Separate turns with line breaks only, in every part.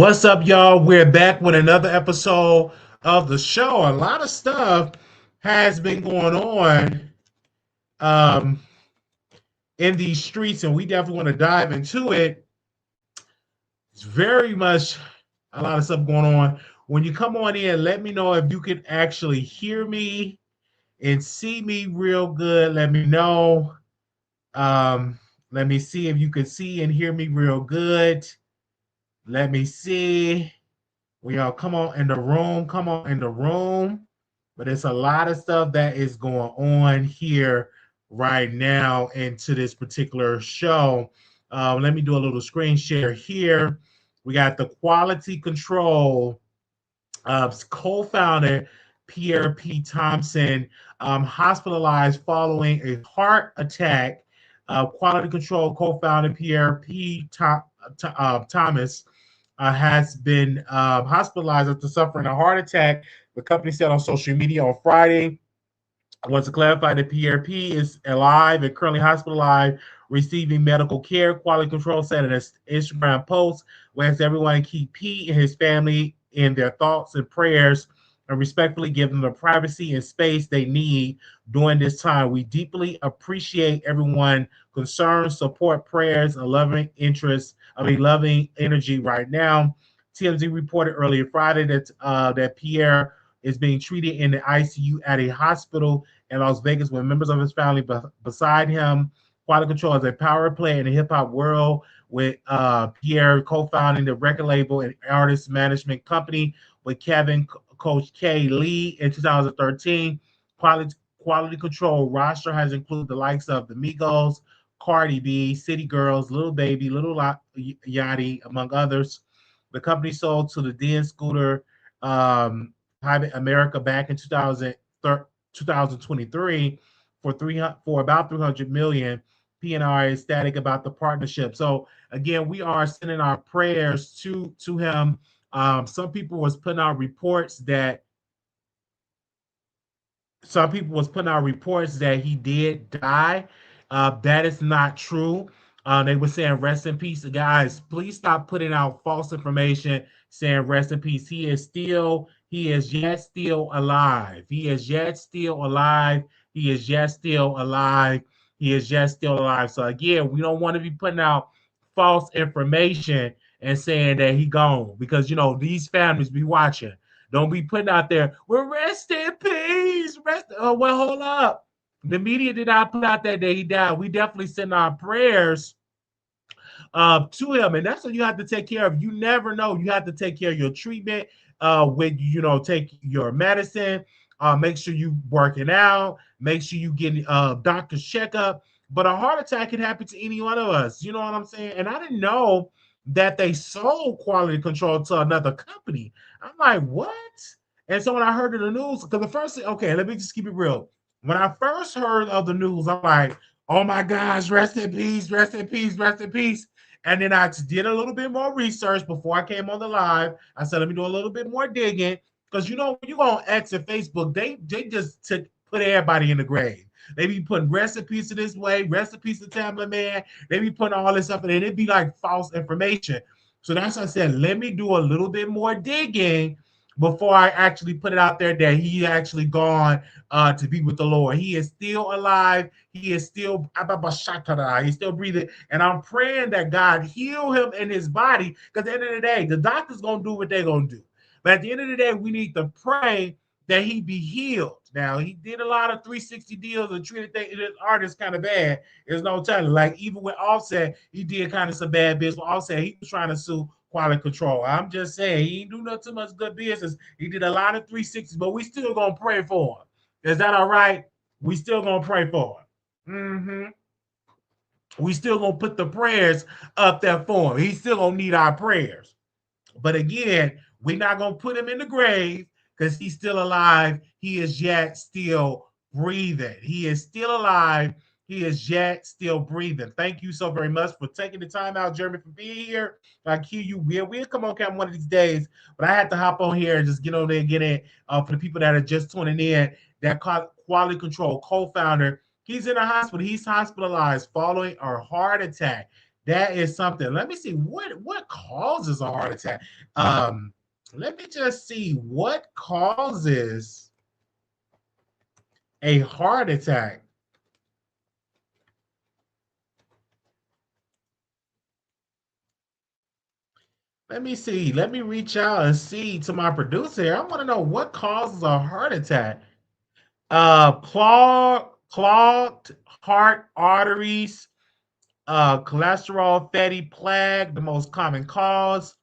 What's up, y'all? We're back with another episode of the show. A lot of stuff has been going on um, in these streets, and we definitely want to dive into it. It's very much a lot of stuff going on. When you come on in, let me know if you can actually hear me and see me real good. Let me know. Um, Let me see if you can see and hear me real good. Let me see. We all come on in the room, come on in the room. But it's a lot of stuff that is going on here right now into this particular show. Let me do a little screen share here. We got the quality control co-founder Pierre P. Thompson hospitalized following a heart attack. Quality control co-founder Pierre P. Thomas has been hospitalized after suffering a heart attack. The company said on social media on Friday. I want to clarify that PRP is alive and currently hospitalized, receiving medical care. Quality Control said in an Instagram post, we ask everyone to keep P and his family in their thoughts and prayers and respectfully give them the privacy and space they need during this time. We deeply appreciate everyone concerned, support, prayers, and loving energy right now. TMZ reported earlier Friday that Pierre is being treated in the ICU at a hospital in Las Vegas with members of his family beside him. Quality Control is a power play in the hip hop world with Pierre co-founding the record label and artist management company with Kevin Coach K Lee in 2013. Quality Control roster has included the likes of the Migos, Cardi B, City Girls, Little Baby, Little Yachty, among others. The company sold to the Den Scooter Private America back in 2023 for about 300 million. PNR is static about the partnership. So again, we are sending our prayers to him. Some people was putting out reports that he did die. That is not true. They were saying rest in peace. Guys, please stop putting out false information saying rest in peace. He is yet still alive. He is yet still alive. He is yet still alive. He is yet still alive. So again, we don't want to be putting out false information and saying that he gone because these families be watching. Don't be putting out there, well, rest in peace. Oh, well, hold up. The media did not put out that day he died. We definitely send our prayers to him, and that's what you have to take care of. You never know. You have to take care of your treatment when take your medicine. Make sure you working out. Make sure you get doctor's checkup. But a heart attack can happen to any one of us. You know what I'm saying? And I didn't know that they sold quality control to another company. I'm like, what? And so when I heard of the news, because the first thing, okay, let me just keep it real. When I first heard of the news, I'm like, oh my gosh, rest in peace, rest in peace, rest in peace. And then I just did a little bit more research before I came on the live. I said, let me do a little bit more digging. Because when you go on X and Facebook, they just put everybody in the grave. They be putting recipes to this way, recipes to Tamla Man. They be putting all this stuff, and it'd be like false information. So that's why I said, let me do a little bit more digging before I actually put it out there that he actually gone to be with the Lord. He is still alive. He is still he's still breathing. And I'm praying that God heal him in his body. Because at the end of the day, the doctor's gonna do what they're gonna do. But at the end of the day, we need to pray that he be healed. Now, he did a lot of 360 deals and treated the artist kind of bad. There's no telling. Like, even with Offset, he did kind of some bad business. With Offset, he was trying to sue quality control. I'm just saying, he ain't do not too much good business. He did a lot of 360s, but we still going to pray for him. Is that all right? We still going to pray for him. We still going to put the prayers up there for him. He still going to need our prayers. But again, we're not going to put him in the grave because he's still alive. He is yet still breathing. He is still alive. He is yet still breathing. Thank you so very much for taking the time out, Jeremy, for being here. I hear you. We'll come on cam one of these days, but I had to hop on here and just get on there and get in. For the people that are just tuning in, that Quality Control co-founder, he's in the hospital. He's hospitalized following a heart attack. That is something. Let me see what causes a heart attack. Um, Let me just see what causes a heart attack. Let me see. Let me reach out and see to my producer here. I want to know what causes a heart attack. Clogged heart arteries, cholesterol, fatty plaque, the most common cause.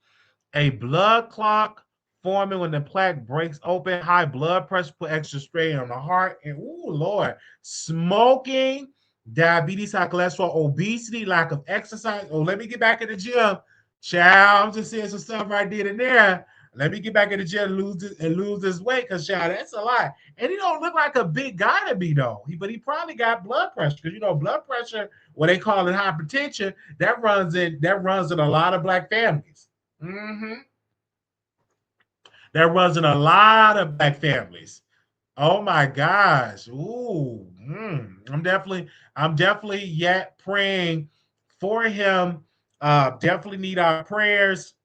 A blood clot forming when the plaque breaks open. High blood pressure put extra strain on the heart. And oh Lord, smoking, diabetes, high cholesterol, obesity, lack of exercise. Oh, let me get back in the gym. Child, I'm just seeing some stuff right there and there. Let me get back in the gym and lose this weight, because child, that's a lot. And he don't look like a big guy to me though. But he probably got blood pressure, because blood pressure, what they call it hypertension, that runs in a lot of black families. Mm-hmm. That runs in a lot of black families. Oh my gosh. Ooh. I'm definitely yet praying for him. Definitely need our prayers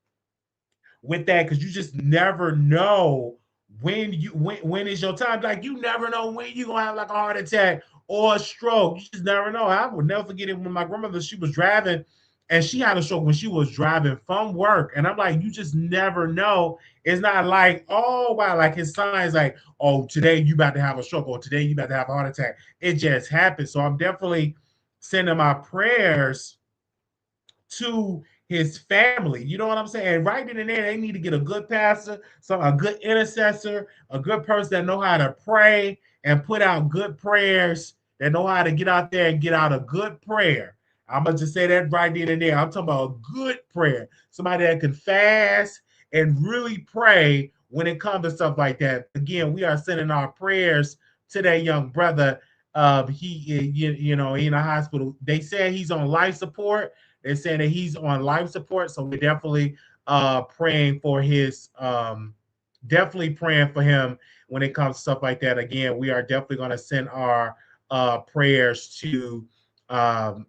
with that, because you just never know when is your time. Like, you never know when you're gonna have like a heart attack or a stroke. You just never know. I would never forget it when my grandmother, she was driving, and she had a stroke when she was driving from work. And I'm like, you just never know. It's not like, oh wow, like his signs like, oh, today you about to have a stroke, or today you about to have a heart attack. It just happened. So I'm definitely sending my prayers to his family. You know what I'm saying? Right in there, they need to get a good pastor, a good intercessor, a good person that know how to pray and put out good prayers, that know how to get out there and get out a good prayer. I'm gonna just say that right then and there. I'm talking about a good prayer. Somebody that can fast and really pray when it comes to stuff like that. Again, we are sending our prayers to that young brother. He in a hospital. They said he's on life support. They're saying that he's on life support, so we're definitely praying for his definitely praying for him when it comes to stuff like that. Again, we are definitely going to send our prayers to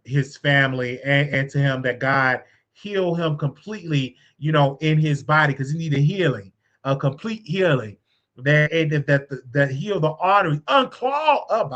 his family, and to him, that God heal him completely, in his body, because he needed healing, a complete healing. That heal the artery, unclog up,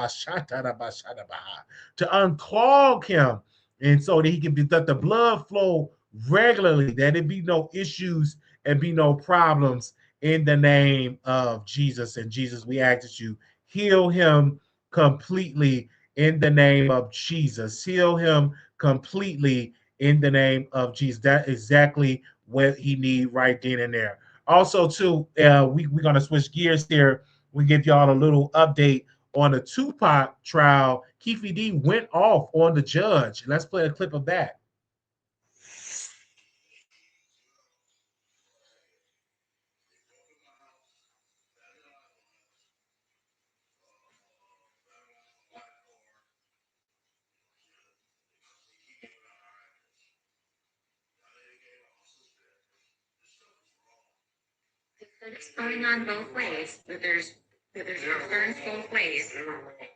to unclog him, and so that he can be, that the blood flow regularly, that it be no issues and be no problems, in the name of Jesus. And Jesus, we ask that you heal him completely in the name of Jesus. Heal him completely in the name of Jesus. That's exactly what he need right then and there. Also, too, we're gonna switch gears here. We give y'all a little update on the Tupac trial. Keefe D went off on the judge. Let's play a clip of that.
It's going on both ways, that there's concerns both ways.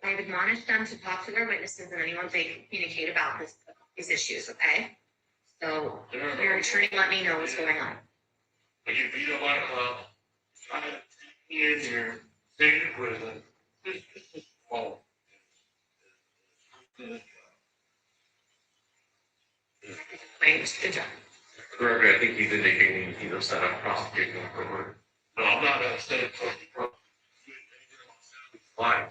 I've admonished them to talk to their witnesses and anyone they can communicate about these issues, okay? So your attorney let me know what's going on. But you beat a lot of 5 years here, staying in prison. Oh. Thanks, good job. Correct, I think he's indicating he's upset on prosecuting him for murder. No, I'm not upset. Why?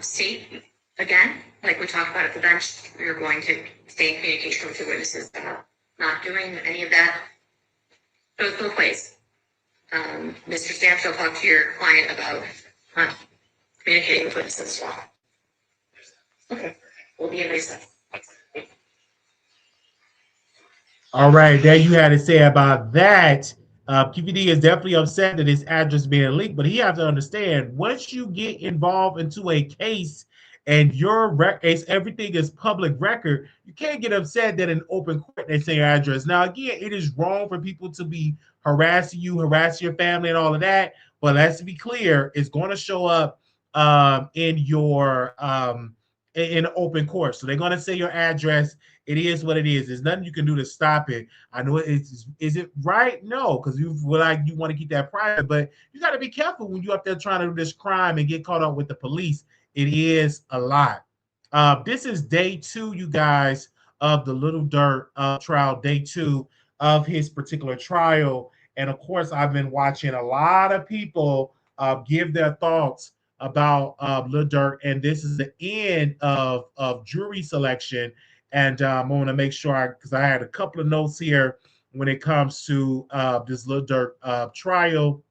State, again, like we talked about at the bench, we're going to stay in communication with the witnesses about not doing any of that. Goes both ways. Mr. Stamps will talk to your client about communicating with witnesses as well. Okay, we'll be in recess.
All right, there you had to say about that. QPD is definitely upset that his address being leaked, but he has to understand, once you get involved into a case and everything is public record, you can't get upset that in open court they say your address. Now, again, it is wrong for people to be harassing you, harassing your family, and all of that. But let's be clear, it's going to show up in your in open court. So they're going to say your address. It is what it is. There's nothing you can do to stop it. I know it's is it right? No, because you want to keep that private, but you got to be careful when you're up there trying to do this crime and get caught up with the police. It is a lot. This is day two, you guys, of the Little Durk trial. Day two of his particular trial, and of course, I've been watching a lot of people give their thoughts about Lil Durk, and this is the end of jury selection. And I want to make sure because I had a couple of notes here when it comes to this Lil Durk trial.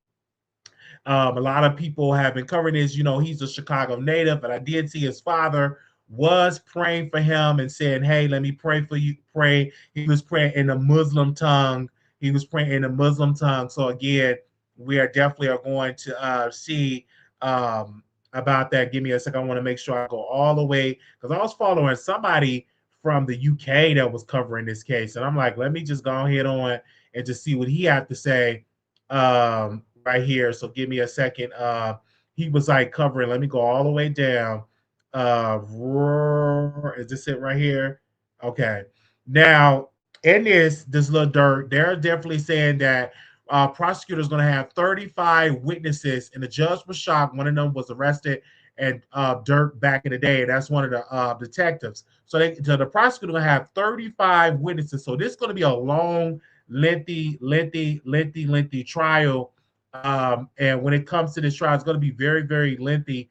A lot of people have been covering this. You know, he's a Chicago native, and I did see his father was praying for him and saying, "Hey, let me pray for you." Pray. He was praying in the Muslim tongue. He was praying in the Muslim tongue. So again, we are definitely are going to see about that. Give me a second. I want to make sure I go all the way because I was following somebody from the UK that was covering this case, and I'm like, let me just go ahead on and just see what he had to say. Right here. So give me a second. He was like covering. Let me go all the way down. Is this it right here? Okay. Now in this Lil Durk, they're definitely saying that prosecutors going to have 35 witnesses, and the judge was shocked. One of them was arrested, and Durk back in the day. That's one of the detectives. So the prosecutor going to have 35 witnesses. So this is going to be a long, lengthy trial. And when it comes to this trial, it's going to be very, very lengthy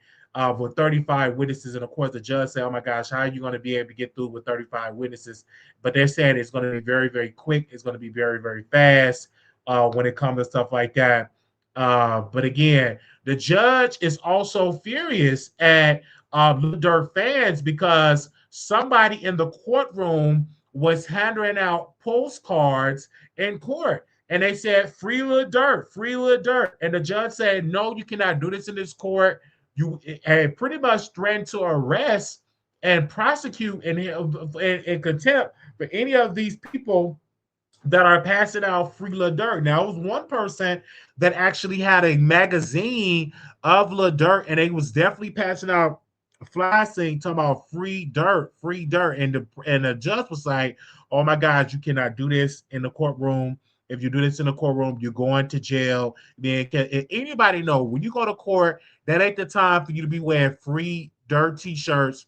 with 35 witnesses. And of course, the judge said, "Oh my gosh, how are you going to be able to get through with 35 witnesses?" But they're saying it's going to be very, very quick. It's going to be very, very fast when it comes to stuff like that. But again, the judge is also furious at Lil Durk fans because somebody in the courtroom was handing out postcards in court. And they said, "Free Lil Durk, free Lil Durk." And the judge said, "No, you cannot do this in this court." You had pretty much threatened to arrest and prosecute in contempt for any of these people that are passing out free Lil Durk. Now, it was one person that actually had a magazine of Lil Durk, and they was definitely passing out flyers saying, talking about free Durk, free Durk. And the judge was like, "Oh my God, you cannot do this in the courtroom. If you do this in the courtroom, you're going to jail." Then anybody know when you go to court, that ain't the time for you to be wearing free Durk t-shirts,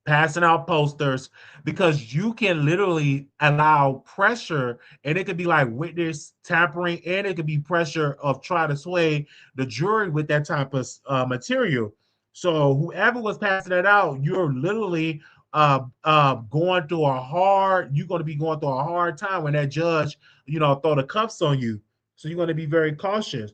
passing out posters, because you can literally allow pressure, and it could be like witness tampering, and it could be pressure of trying to sway the jury with that type of material. So whoever was passing that out, you're literally you're going to be going through a hard time when that judge, throw the cuffs on you. So you're going to be very cautious.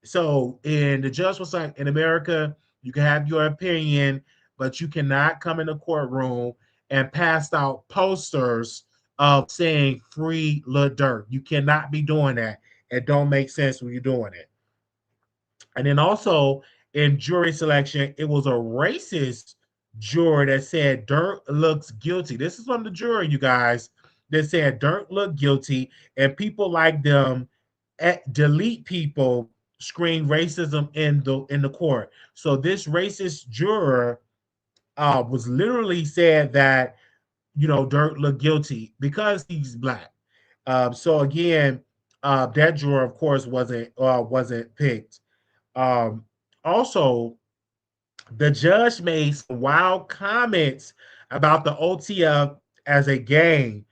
So, and the judge was like, in America, you can have your opinion, but you cannot come in the courtroom and pass out posters of saying free Lil Durk. You cannot be doing that. It don't make sense when you're doing it. And then also in jury selection, it was a racist juror that said Durk looks guilty. This is from the jury, you guys, that said Durk looked guilty, and people like them delete people scream racism in the court. So this racist juror was literally said that Durk looked guilty because he's black. So again, that juror, of course, wasn't picked. Um, Also, the judge made some wild comments about the OTF as a gang.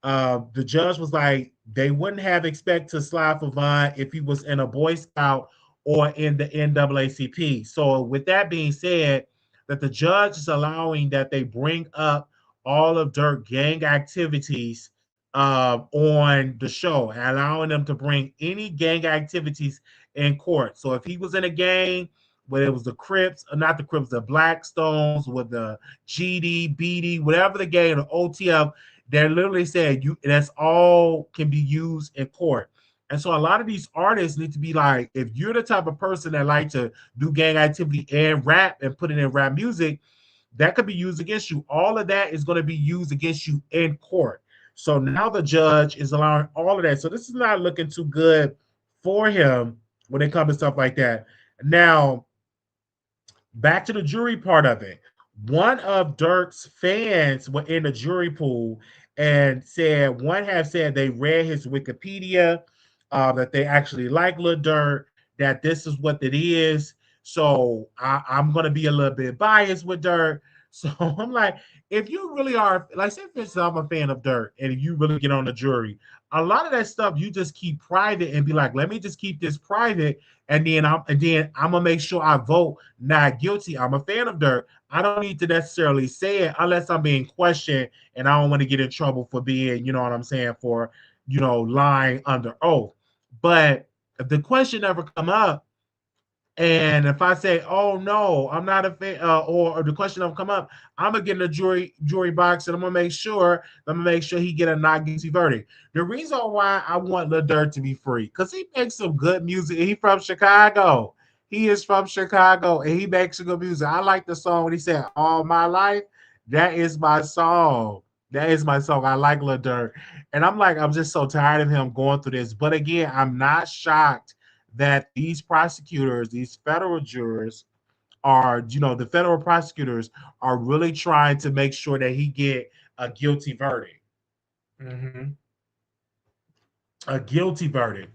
The judge was like, they wouldn't have expect to slide for Vaughn if he was in a Boy Scout or in the NAACP. So, with that being said, that the judge is allowing that they bring up all of Durk gang activities on the show, and allowing them to bring any gang activities in court. So, if he was in a gang, whether it was the Crips, or not the Crips, the Blackstones, with the GD, BD, whatever the gang, the OTF, they literally said that's all can be used in court. And so a lot of these artists need to be like, if you're the type of person that like to do gang activity and rap and put it in rap music, that could be used against you. All of that is going to be used against you in court. So now the judge is allowing all of that. So this is not looking too good for him when it comes to stuff like that. Now, back to the jury part of it. One of Dirk's fans were in the jury pool and said one have said they read his Wikipedia, that they actually like Lil Durk, that this is what it is. So I'm gonna be a little bit biased with Dirk. So I'm like, if you really are, like, say for instance, I'm a fan of Dirk, and you really get on the jury, a lot of that stuff you just keep private and be like, let me just keep this private, and then I'm gonna make sure I vote not guilty. I'm a fan of Dirk. I don't need to necessarily say it unless I'm being questioned and I don't want to get in trouble for being, you know what I'm saying, for, lying under oath. But if the question never come up, and if I say, "Oh no, I'm not a fan," or the question don't come up, I'm gonna get in the jury box, and I'm gonna make sure he get a not guilty verdict. The reason why I want Lil Durk to be free, because he makes some good music. He from Chicago. He is from Chicago, and he makes some good music. I like the song when he said "All My Life." That is my song. That is my song. I like Lil Durk, and I'm just so tired of him going through this. But again, I'm not shocked that these prosecutors, these federal jurors, the federal prosecutors are really trying to make sure that he get a guilty verdict. Mm-hmm. A guilty verdict.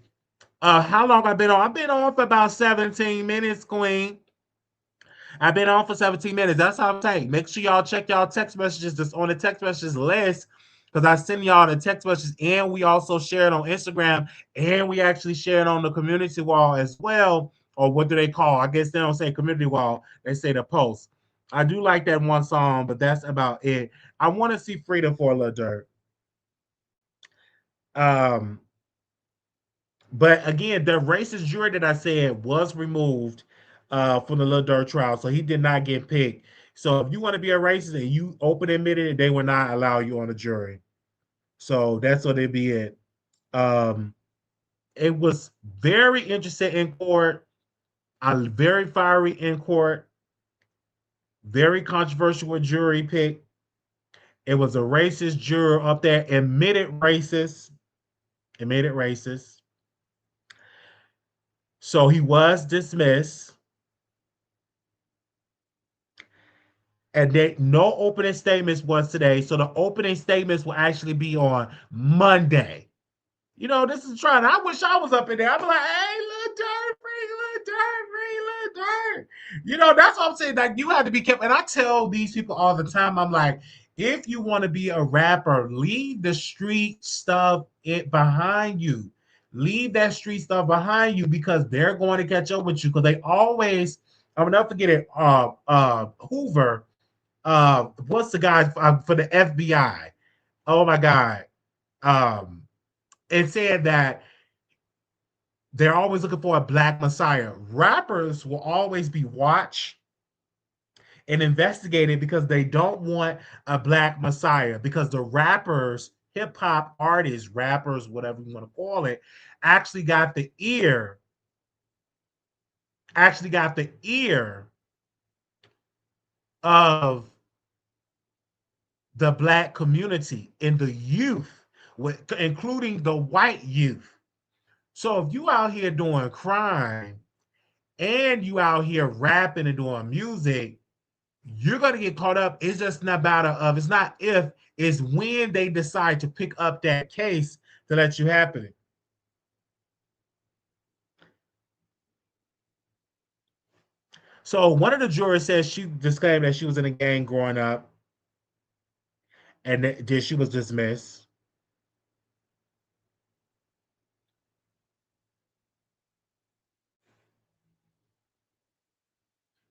How long I've been on? I've been on for about 17 minutes, Queen. I've been on for 17 minutes. That's how I'm saying. Make sure y'all check y'all text messages that's on the text messages list, because I send y'all the text messages, and we also share it on Instagram, and we actually share it on the community wall as well. Or what do they call? I guess they don't say community wall, they say the post. I do like that one song, but that's about it. I want to see Freedom for Lil Durk. Um, But again, the racist jury that I said was removed from the Lil Durk trial, so he did not get picked. So if you want to be a racist and you open admitted it, they will not allow you on the jury. So that's what it'd be it. Um, it was very interesting in court, very fiery in court, very controversial with jury pick. It was a racist juror up there, admitted racist. So he was dismissed. And no opening statements was today. So the opening statements will actually be on Monday. This is trying. I wish I was up in there. I'd be like, hey, Lil Durk, free Lil Durk, free Lil Durk. That's what I'm saying. Like, you have to be careful. And I tell these people all the time, I'm like, if you want to be a rapper, leave the street stuff behind you. Leave that street stuff behind you, because they're going to catch up with you. Because they always, I will never forget it, Hoover, what's the guy for the FBI? Oh my God. Um, and said that they're always looking for a black messiah. Rappers will always be watched and investigated because they don't want a black messiah, because the rappers, hip hop artists, rappers, whatever you want to call it, actually got the ear, actually got the ear of the black community and the youth, including the white youth. So if you out here doing crime and you out here rapping and doing music, you're gonna get caught up. It's just not matter of, it's not if, it's when they decide to pick up that case to let you happen it. So one of the jurors says she disclaimed that she was in a gang growing up, and then she was dismissed.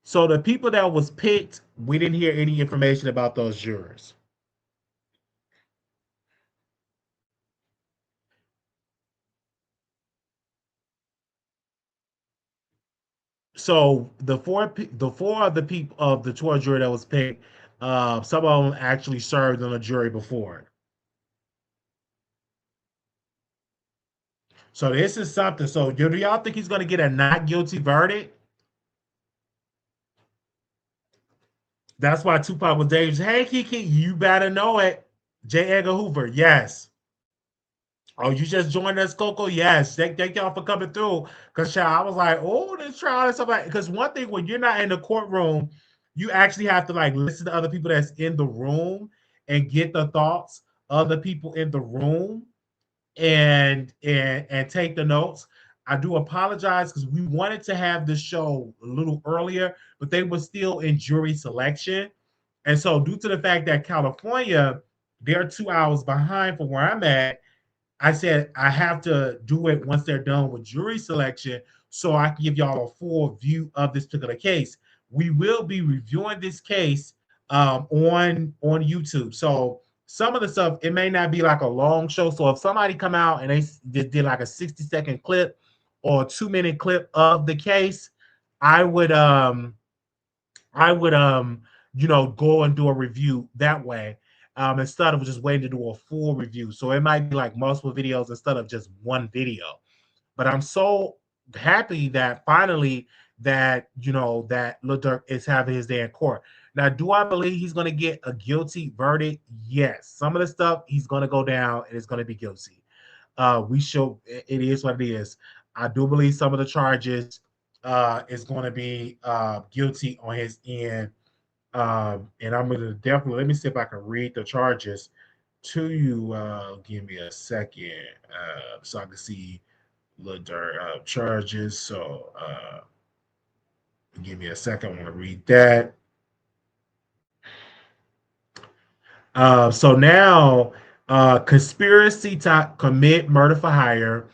So the people that was picked, we didn't hear any information about those jurors. So the four of the people of the tour jury that was picked, some of them actually served on a jury before. So this is something. So do y'all think he's going to get a not guilty verdict? That's why Tupac was dangerous. Hey, Kiki, you better know it. J. Edgar Hoover, yes. Oh, you just joined us, Coco? Yes. Thank y'all for coming through. Because I was like, oh, this trial and stuff like, because one thing, when you're not in the courtroom, you actually have to like listen to other people that's in the room and get the thoughts of the people in the room and take the notes. I do apologize because we wanted to have this show a little earlier, but they were still in jury selection. And so, due to the fact that California, they're 2 hours behind from where I'm at, I said I have to do it once they're done with jury selection so I can give y'all a full view of this particular case. We will be reviewing this case on YouTube. So some of the stuff, it may not be like a long show. So if somebody come out and they did like a 60-second clip or a 2-minute clip of the case, I would go and do a review that way, instead of just waiting to do a full review. So it might be like multiple videos instead of just one video. But I'm so happy that finally that Lil Durk is having his day in court. Now, do I believe he's going to get a guilty verdict? Yes. Some of the stuff he's going to go down and it's going to be guilty. It is what it is. I do believe some of the charges is going to be guilty on his end. And I'm going to definitely, let me see if I can read the charges to you. Give me a second so I can see Lil Durk charges. So give me a second. I want to read that. So now, conspiracy to commit murder for hire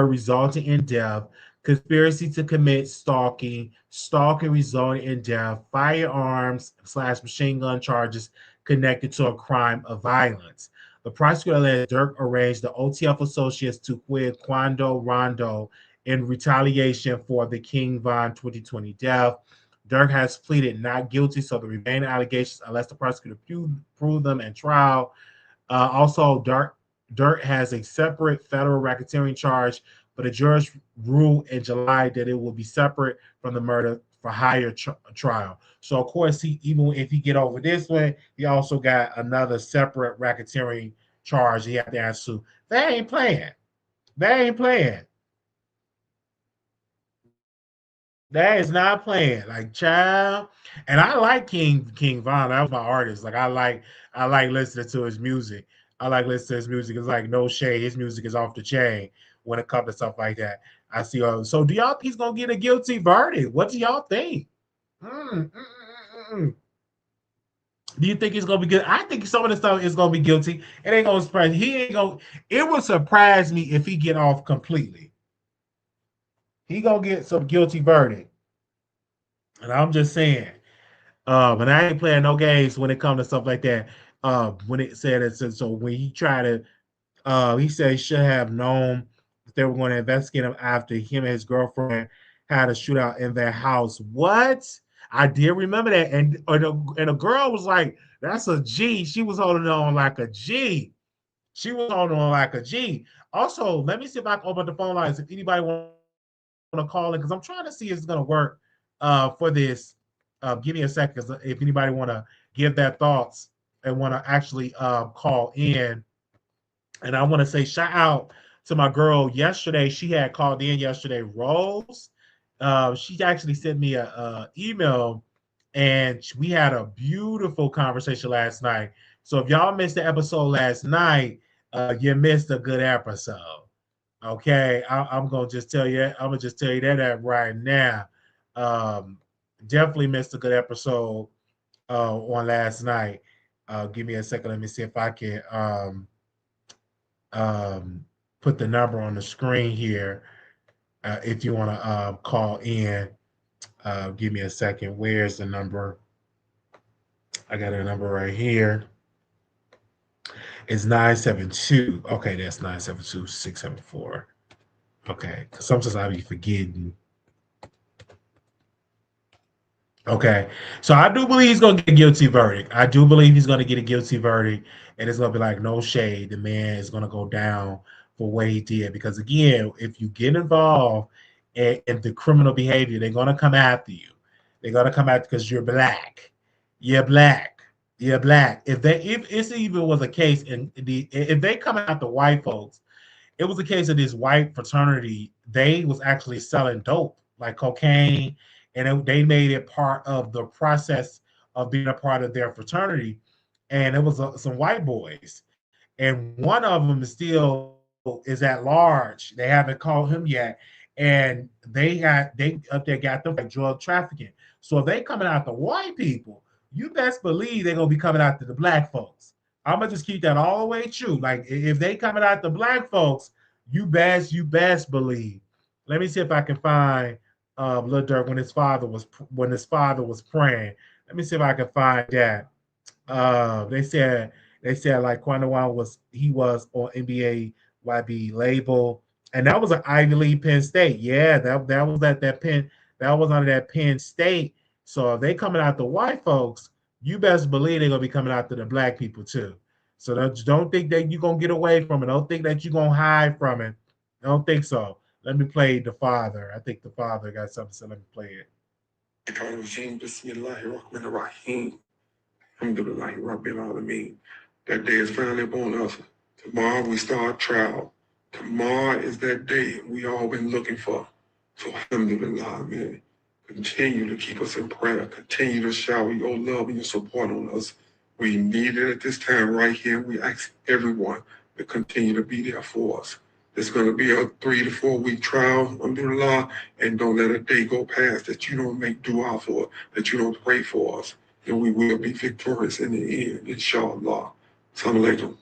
resulting in death, conspiracy to commit stalking, stalking resulting in death, firearms / machine gun charges connected to a crime of violence. The prosecutor alleged Durk arranged the OTF associates to quid Quando Rondo in retaliation for the King Von 2020 death. Durk has pleaded not guilty, so the remaining allegations, unless the prosecutor prove them in trial. Also, Durk has a separate federal racketeering charge, but a judge ruled in July that it will be separate from the murder for hire trial. So, of course, even if he get over this one, he also got another separate racketeering charge he had to answer to. They ain't playing. They ain't playing. That is not playing. Like child. And I like King Von. That was my artist. Like I like listening to his music. I like listening to his music. It's like no shade. His music is off the chain when it comes to stuff like that. I see so do y'all think he's gonna get a guilty verdict? What do y'all think? Mm, mm, mm, mm. Do you think he's gonna be good? I think some of the stuff is gonna be guilty. It ain't gonna surprise. He ain't gonna. It would surprise me if he get off completely. He gonna get some guilty verdict. And I'm just saying. And I ain't playing no games when it comes to stuff like that. When it said it, so when he tried to, he said he should have known that they were going to investigate him after him and his girlfriend had a shootout in their house. What? I did remember that, and the girl was like, "That's a G." She was holding on like a G. She was holding on like a G. Also, let me see if I can open the phone lines if anybody want to call in because I'm trying to see if it's going to work for this. Give me a second if anybody want to give their thoughts and want to actually call in. And I want to say shout out to my girl yesterday. She had called in yesterday, Rose. She actually sent me a email, and we had a beautiful conversation last night. So if y'all missed the episode last night, you missed a good episode. Okay, I'm gonna just tell you. I'm gonna just tell you that right now. Um, Definitely missed a good episode on last night. Give me a second. Let me see if I can um, put the number on the screen here. If you want to call in, give me a second. Where's the number? I got a number right here. It's 972. Okay, that's 972-674. Okay, because sometimes I be forgetting. Okay, so I do believe he's gonna get a guilty verdict. I do believe he's gonna get a guilty verdict, and it's gonna be like no shade. The man is gonna go down for what he did because again, if you get involved in the criminal behavior, they're gonna come after you. They're gonna come after because you're black. You're black. You're black. If it even was a case, and if they come after white folks, it was a case of this white fraternity. They was actually selling dope like cocaine and they made it part of the process of being a part of their fraternity. And it was some white boys, and one of them still is at large. They haven't called him yet, and they up there got them for like drug trafficking. So if they coming out the white people, you best believe they're gonna be coming out to the black folks. I'm gonna just keep that all the way true. Like if they coming out the black folks, you best believe. Let me see if I can find Lil Durk when his father was praying. Let me see if I can find that. They said like Quandawan was on NBA YB label, and that was an Ivy League Penn State. Yeah, that was at that Penn. That was under that Penn State. So if they coming out the white folks, you best believe they're gonna be coming out to the black people too. So don't think that you're gonna get away from it. Don't think that you're gonna hide from it. I don't think so. Let me play the father. I think the father got something. So let me play it.
Alhamdulillah, Rabbil Alameen. That day is finally upon us. Tomorrow we start trial. Tomorrow is that day we all been looking for. So Alhamdulillah, man. Continue to keep us in prayer. Continue to shower your love and your support on us. We need it at this time right here. We ask everyone to continue to be there for us. It's going to be a 3 to 4 week trial, alhamdulillah, and don't let a day go past that you don't make dua for, that you don't pray for us. And we will be victorious in the end, inshallah. Assalamu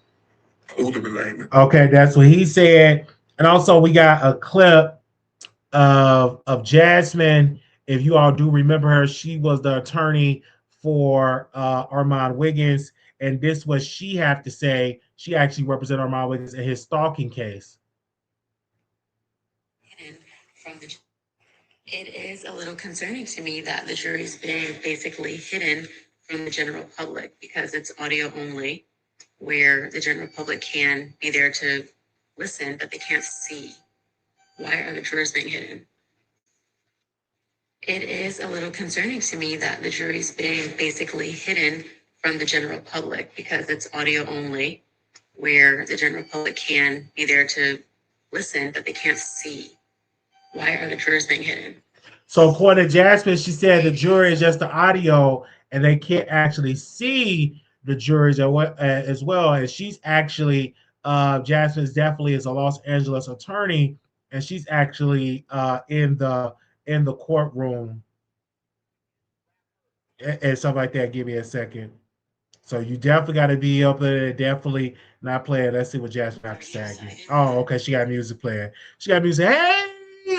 alaikum.
Okay, that's what he said. And also, we got a clip of Jasmine. If you all do remember her, she was the attorney for Armand Wiggins, and this was she have to say. She actually represented Armand Wiggins in his stalking case.
It is a little concerning to me that the jury's being basically hidden from the general public because it's audio only, where the general public can be there to listen, but they can't see. Why are the jurors being hidden? It is a little concerning to me that the jury's being basically hidden from the general public because it's audio only, where the general public can be there to listen, but they can't see. Why are the jurors being hidden?
So according to Jasmine, she said the jury is just the audio and they can't actually see the juries as well. And she's actually, Jasmine definitely is a Los Angeles attorney, and she's actually in the courtroom and stuff like that. Give me a second. So you definitely got to be up there. Definitely not playing. Let's see what Jasmine has to say. Oh, okay. She got music playing. She got music. Hey,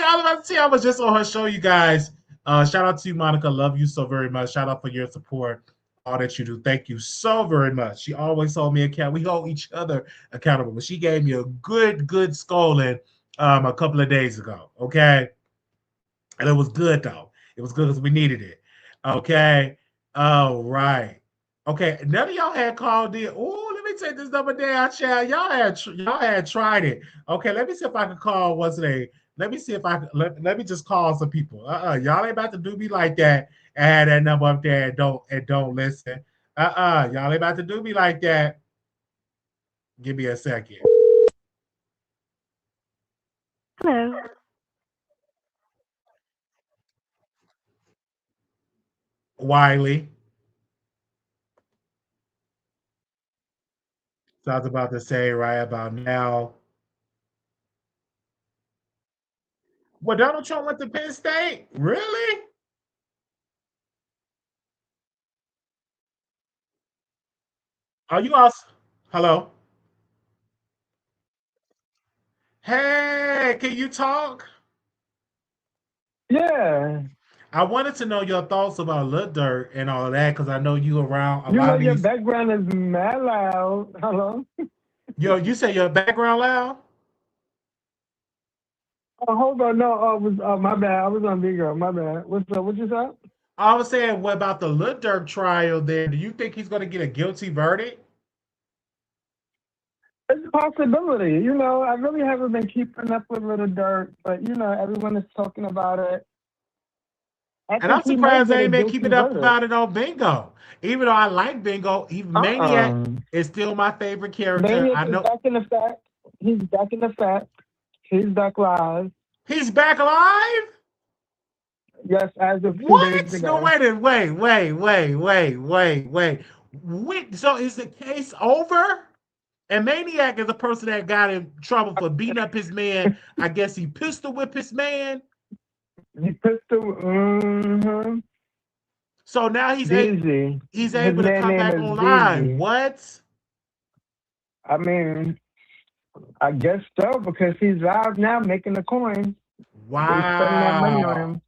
I was about to say I was just on her show, you guys. Shout out to you, Monica. Love you so very much. Shout out for your support, all that you do. Thank you so very much. She always hold me accountable. We hold each other accountable. But she gave me a good scolding a couple of days ago. Okay, and it was good though. It was good because we needed it. Okay. All right. Okay. None of y'all had called in. Oh, let me take this number down, child. Y'all had tried it. Okay. Let me see if I can call what's name. Let me see if I can let me just call some people. Y'all ain't about to do me like that and have that number up there and don't listen. Y'all ain't about to do me like that. Give me a second.
Hello.
Wiley. So I was about to say right about now. Well, Donald Trump went to Penn State? Really? Are you all? Hello? Hey, can you talk?
Yeah.
I wanted to know your thoughts about Lil Durk and all that because I know you around a
You
lot
know
of
your
these.
background is mad loud. Hello.
Yo, you say your background loud?
Oh, hold on. No, was my bad. I was on bigger. My bad. What's up? What you said?
I was saying, what about the Lil Durk trial there? Do you think he's going to get a guilty verdict?
It's a possibility. You know, I really haven't been keeping up with Little Dirt, but you know, everyone is talking about it. I
And I'm
think he might
surprised
get
they
a
ain't been
guilty
keeping up
verdict.
about it on Bingo. Even though I like Bingo, even Maniac
Uh-uh.
is still my favorite character.
Maniac
I
is
know
back in effect. He's back in effect. He's back live.
he's back alive.
Yes, as of 2 days
What? No,
ago.
wait. So is the case over? And Maniac is a person that got in trouble for beating up his man. I guess he pistol whipped his man.
He pistol. Mm-hmm.
So now
Beezy.
he's
His
able to
man
come
name
back
is
online.
Beezy.
What?
I mean, I guess so because he's out now making a coin. They spending that money on
Wow.
him.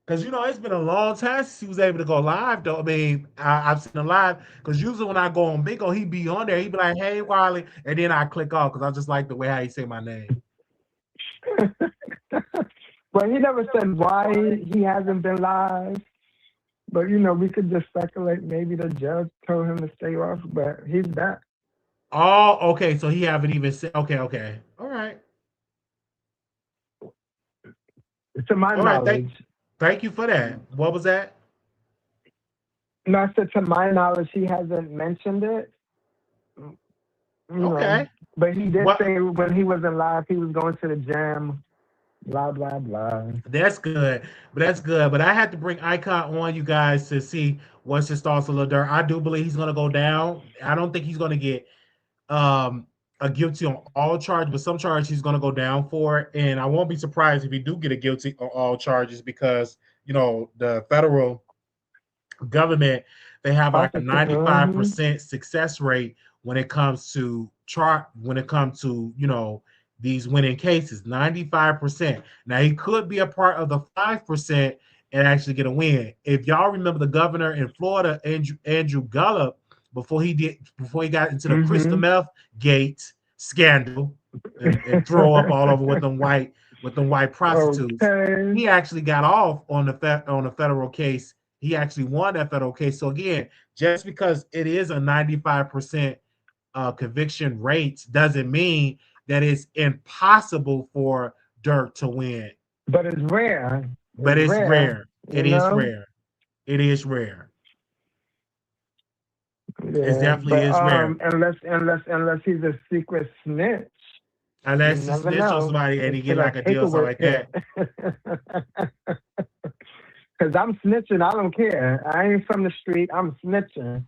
Because, it's been a long time since he was able to go live, though. I mean, I've seen him live because usually when I go on Bingo, he be on there. He be like, hey, Wiley. And then I click off because I just like the way how he say my name.
But he never said why he hasn't been live. But, we could just speculate. Maybe the judge told him to stay off, but he's back.
Oh, okay. So he haven't even said, okay. All right.
To my
All right.
knowledge.
Thank you for that. What was that?
No, I said to my knowledge, he hasn't mentioned it.
Okay.
But he did
What?
say when he wasn't live, he was going to the gym, blah, blah, blah.
That's good. But I had to bring Icon on you guys to see what's his thoughts on Lil Durk. I do believe he's gonna go down. I don't think he's gonna get a guilty on all charges, but some charges he's gonna go down for. And I won't be surprised if he do get a guilty on all charges because the federal government, they have like a 95% success rate when it comes to these winning cases. 95%. Now he could be a part of the 5% and actually get a win. If y'all remember the governor in Florida, Andrew Gullup, before he got into the crystal meth gate scandal and throw up all over with them white prostitutes,
Okay.
he actually got off on the federal case. He actually won that federal case. So again, just because it is a 95% conviction rate doesn't mean that it's impossible for Durk to win.
But it's rare.
But it's rare. It is
know?
rare. It is rare.
Yeah,
it definitely is rare.
Unless he's a secret snitch.
Unless he snitch on somebody and he get like a deal or something like that.
Because I'm snitching, I don't care. I ain't from the street. I'm snitching.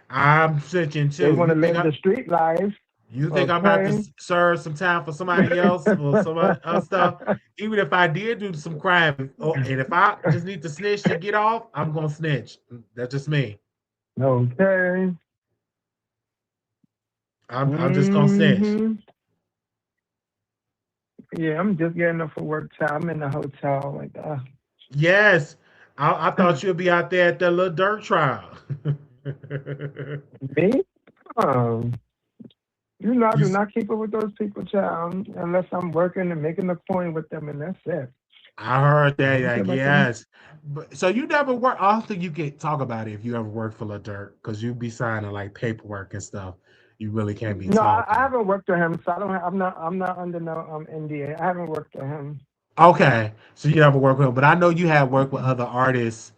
I'm snitching too.
They want to live the street life.
You think I'm about to serve some time for somebody else or somebody else stuff? Even if I did do some crime, and if I just need to snitch to get off, I'm gonna snitch. That's just me.
Okay.
I'm just gonna snitch.
Yeah, I'm just getting up for work time. I'm in the hotel like that.
Yes. I thought you'd be out there at the Lil Durk trial.
Me? I do not keep up with those people, child, unless I'm working and making a coin with them, and that's it.
I heard that, yes. But, so you never work. I don't think you can talk about it if you ever work for Lil Durk, because you be signing like paperwork and stuff. You really can't be.
No, I haven't worked with him, so I'm not under no NDA. I haven't worked with him.
Okay, so you never work with him, but I know you have worked with other artists.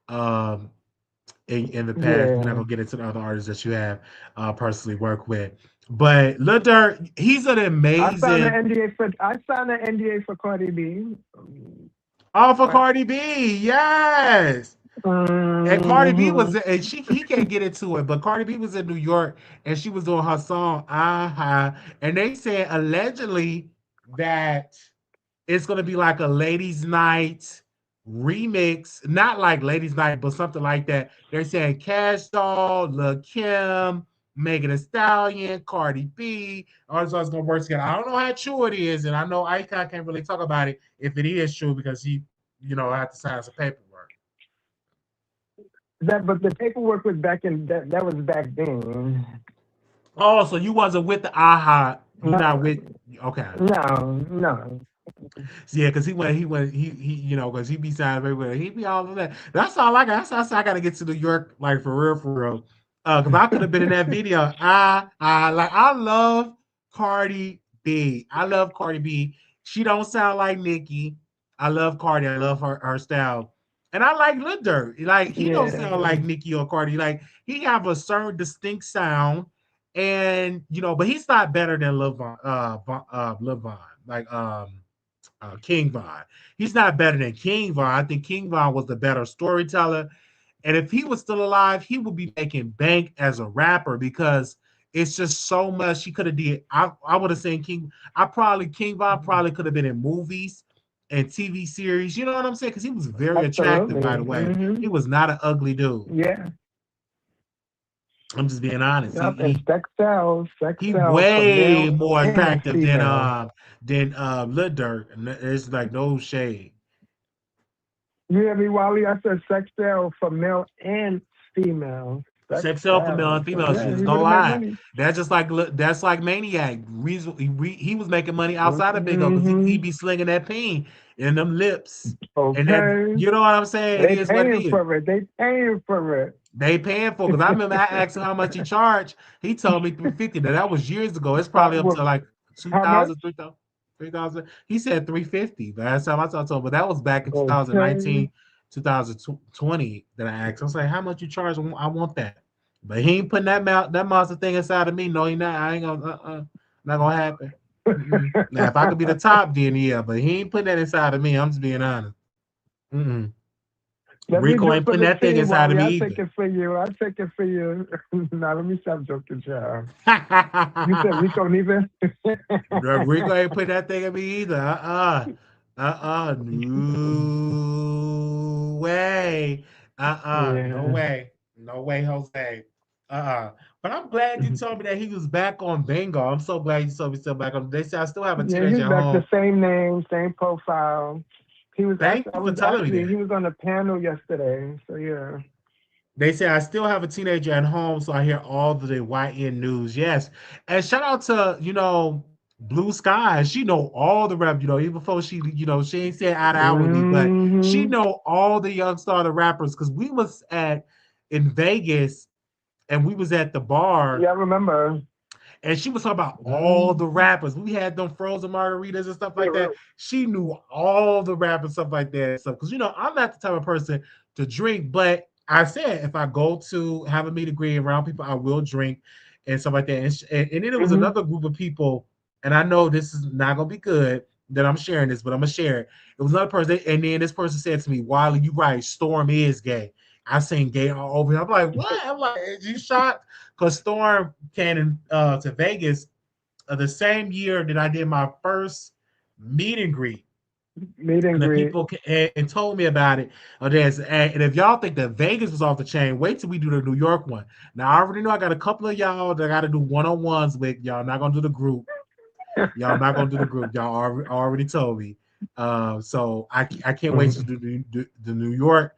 In the past, we're not gonna get into the other artists that you have personally worked with. But Lil Durk, he's an amazing.
I signed an NDA for Cardi B.
Oh, for Cardi B, yes. And Cardi B was, and he can't get into it, but Cardi B was in New York and she was doing her song, and they said allegedly that it's gonna be like a ladies' night remix, not like ladies' night, but something like that. They're saying Cash Doll, Lil Kim, Megan Thee Stallion, Cardi B, all this is gonna work together. I don't know how true it is, and I know Icon can't really talk about it if it is true because he, had to sign some paperwork.
But the paperwork was back in that was back then.
Oh, so you wasn't with the AHA? You're not with? Okay.
No.
Yeah, because he because he be signing everywhere. He be all of that. That's all I got. That's how I got to get to New York, like for real. Because I could have been in that video. I love Cardi B. I love Cardi B. She don't sound like Nicki. I love Cardi. I love her style. And I like Lil Durk. Like he don't sound like Nicki or Cardi. Like he have a certain distinct sound, and but he's not better than Lil Von. Like King Von. He's not better than King Von. I think King Von was the better storyteller. And if he was still alive, he would be making bank as a rapper because it's just so much he could have did. I would have seen King Von probably could have been in movies and TV series. You know what I'm saying? Because he was very attractive, by
Absolutely.
the way. He was not an ugly dude.
Yeah.
I'm just being honest.
Yep. And sex
He
sells for
way
male
more
and
attractive
female.
than Lil Durk. It's like no shade.
You hear me, Wiley? I said sex sells for male and female. Sex
Sex self for male and
sells. So
female.
yeah,
Just
he would
don't
have made
lie.
money.
That's like Maniac. He was making money outside of Big O because he
Mm-hmm.
be slinging that peen in them lips. And that,
Okay.
you know what I'm saying? It
They
is what it
paying
is.
for it. They paying for it.
They paying for because I remember I asked him how much he charged. He told me 350. Now that was years ago. It's probably up
Well,
to like
how much?
2,000, 3,000, 3,000. He said 350. But last time I talked to him, but that was back in
Okay.
2019, 2020 that I asked. I was like, how much you charge? I want that. But he ain't putting that monster thing inside of me. No, he not. I ain't gonna not gonna happen. Now if I could be the top, then yeah, but he ain't putting that inside of me. I'm just being honest. Mm-mm.
Let me
Rico
drop
ain't
in
putting
the
that thing
team,
inside of
Wally.
me
I'll
either.
take it for you. I'll take it for you. Now, let me stop joking, child. You said Rico neither?
Rico ain't put that thing in me either. No way. No
Yeah.
way. No way, Jose. But I'm glad you told me that he was back on bingo. I'm so glad you told me still back on. They say I still have a
Yeah,
teenager
he's
at
back. The
home.
same name, same profile. He was
Thank
actually, I
you for
was
telling me
actually, he
that.
was on the panel yesterday. So yeah.
They say I still have a teenager at home, so I hear all the YN news. Yes, and shout out to Blue Sky. She know all the rap. Even before she ain't said eye to eye with me, but she
Mm-hmm.
know all the young starter rappers because we was in Vegas and we was at the bar
Yeah, I remember.
and she was talking about all the
Mm-hmm.
rappers. We had them frozen margaritas and stuff like that. She knew all the rappers, stuff like that. So, because I'm not the type of person to drink, but I said if I go to have a meet and greet around people, I will drink and stuff like that. And then it was
Mm-hmm.
another group of people, and I know this is not gonna be good that I'm sharing this, but I'm gonna share it. It was another person, and then this person said to me, "Wiley, you right, Storm is gay." I seen gay all over here. I'm like, what? I'm like, you shocked? Because Storm came to Vegas the same year that I did my first meet and greet.
Meet and
And the
greet.
people and told me about it. And if y'all think that Vegas was off the chain, wait till we do the New York one. Now I already know I got a couple of y'all that I got to do one-on-ones with. Y'all not gonna do the group. Y'all not gonna do the group. Y'all already told me. So I can't wait to
Mhm.
do the New York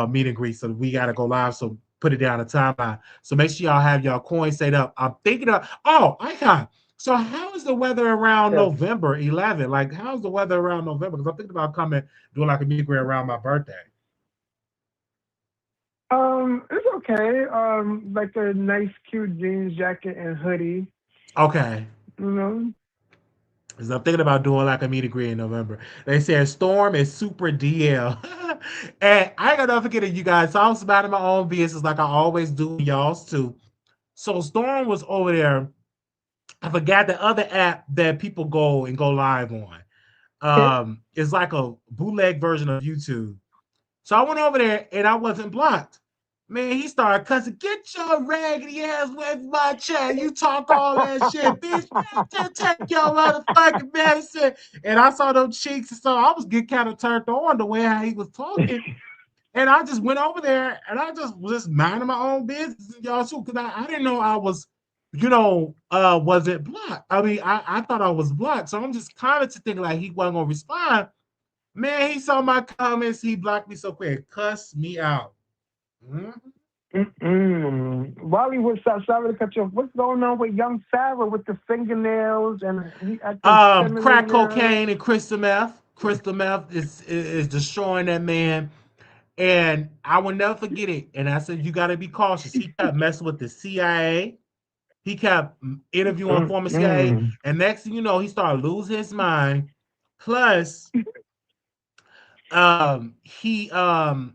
meet and greet. So we gotta go live. So put it down the timeline. So make sure y'all have y'all coins set up. I'm thinking of Icon. So how is the weather around
Yes.
November 11? Like how's the weather around November? Because I'm thinking about coming doing like a meet and greet around my birthday.
It's okay. Like a nice, cute jeans jacket and hoodie.
Okay.
You know.
Because I'm thinking about doing like a meet and greet in November. They said Storm is super DL. And I ain't gonna forget it, you guys. So I was minding my own business like I always do, y'all's too. So Storm was over there. I forgot the other app that people go live on. It's like a bootleg version of YouTube. So I went over there and I wasn't blocked. Man, he started cussing. Get your raggedy ass away from my chat. You talk all that shit, bitch. Just take your motherfucking medicine. And I saw them cheeks, and so I was getting kind of turned on the way how he was talking. And I just went over there and I just was just minding my own business, y'all too, because I didn't know I was, wasn't blocked. I mean, I thought I was blocked. So I'm just kind of thinking like he wasn't gonna respond. Man, he saw my comments, he blocked me so quick, cussed me out. Mhm.
Wally, sorry to cut you off. What's going on with young Sarah with the fingernails and he acting feminine
Crack
now?
cocaine and crystal meth. Crystal meth is destroying that man. And I will never forget it. And I said, you got to be cautious. He kept messing with the CIA. He kept interviewing former CIA.
Mm-mm.
And next thing you know, he started losing his mind. Plus, um, he um,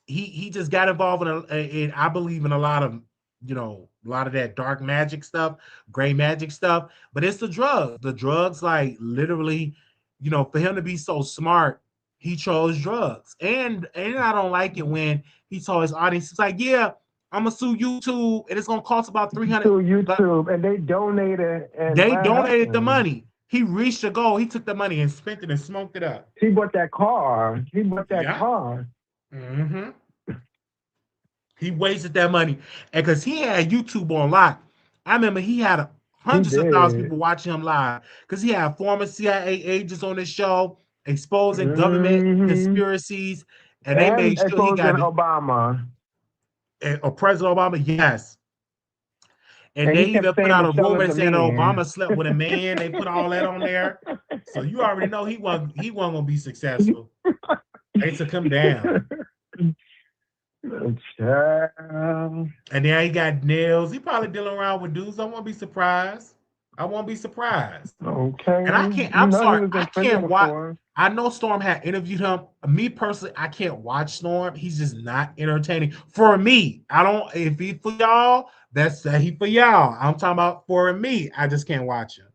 he just got involved in I believe in a lot of that dark magic stuff, gray magic stuff. But it's the drugs. The drugs like literally you know, for him to be so smart, he chose drugs. And I don't like it when he told his audience, it's like, yeah, I'm gonna sue YouTube and it's gonna cost about 300.
To
But
YouTube, and they donated, and
they
what
donated the
happened?
money. He reached a goal. He took the money and spent it and smoked it up.
He bought that car. He bought that
Yeah.
car.
Mm-hmm. He wasted that money. And because he had YouTube on lock. I remember he had
He
hundreds of thousands of
did.
people watching him live because he had former CIA agents on his show exposing government
Hmm.
conspiracies, and they
And
made sure he
exposing
got
Obama.
or President Obama, yes. And
And
they
he kept
even put
saying
out a
Michelle
rumor
is a
saying that
man.
Obama slept with a man. They put all that on there. So you already know he wasn't gonna be successful. They took him down.
Child.
And now he got nails. He probably dealing around with dudes. I won't be surprised. I won't be surprised.
Okay.
And I can't,
You
I'm
know he
sorry,
was
I
in prison
can't watch.
before.
I know Storm had interviewed him. Me personally, I can't watch Storm. He's just not entertaining. For me, I don't, if he for y'all, that's he for y'all. I'm talking about for me. I just can't watch him.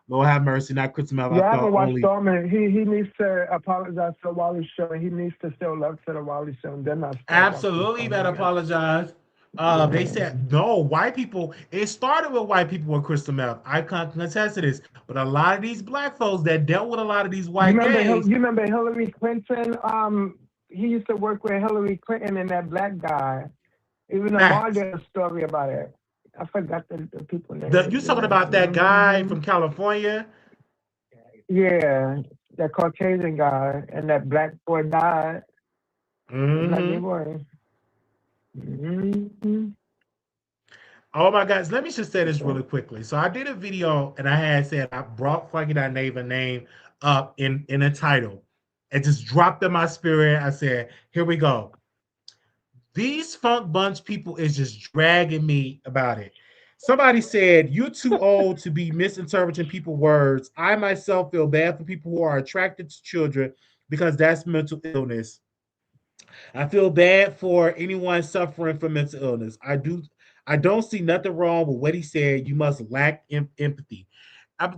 Lord have mercy, not Chris Mel. I
Yeah, I
thought
haven't watched
only
Storm. He needs to apologize to the Wiley show. He needs to show love to the Wiley show, and then I start watching
absolutely
Storm
better
again.
apologize. They
Yeah.
said no, white people. It started with white people with Crystal Meth. I can't contest to this, but a lot of these black folks that dealt with a lot of these white gays.
You remember Hillary Clinton? He used to work with Hillary Clinton and that black guy. Even Amar
Facts.
did a story about it. I forgot the people
You
names.
talking
Yeah.
about that guy from California?
Yeah, that Caucasian guy and that black boy died. Black gay
Mm-hmm.
boy. Mm-hmm.
Oh my gosh, let me just say this really quickly. So I did a video and I had said I brought Funky That name up in a title. It just dropped in my spirit. I said, here we go. These Funk Bunch people is just dragging me about it. Somebody said, you're too old to be misinterpreting people's words. I myself feel bad for people who are attracted to children because that's mental illness. I feel bad for anyone suffering from mental illness. I don't see nothing wrong with what he said. You must lack empathy. I,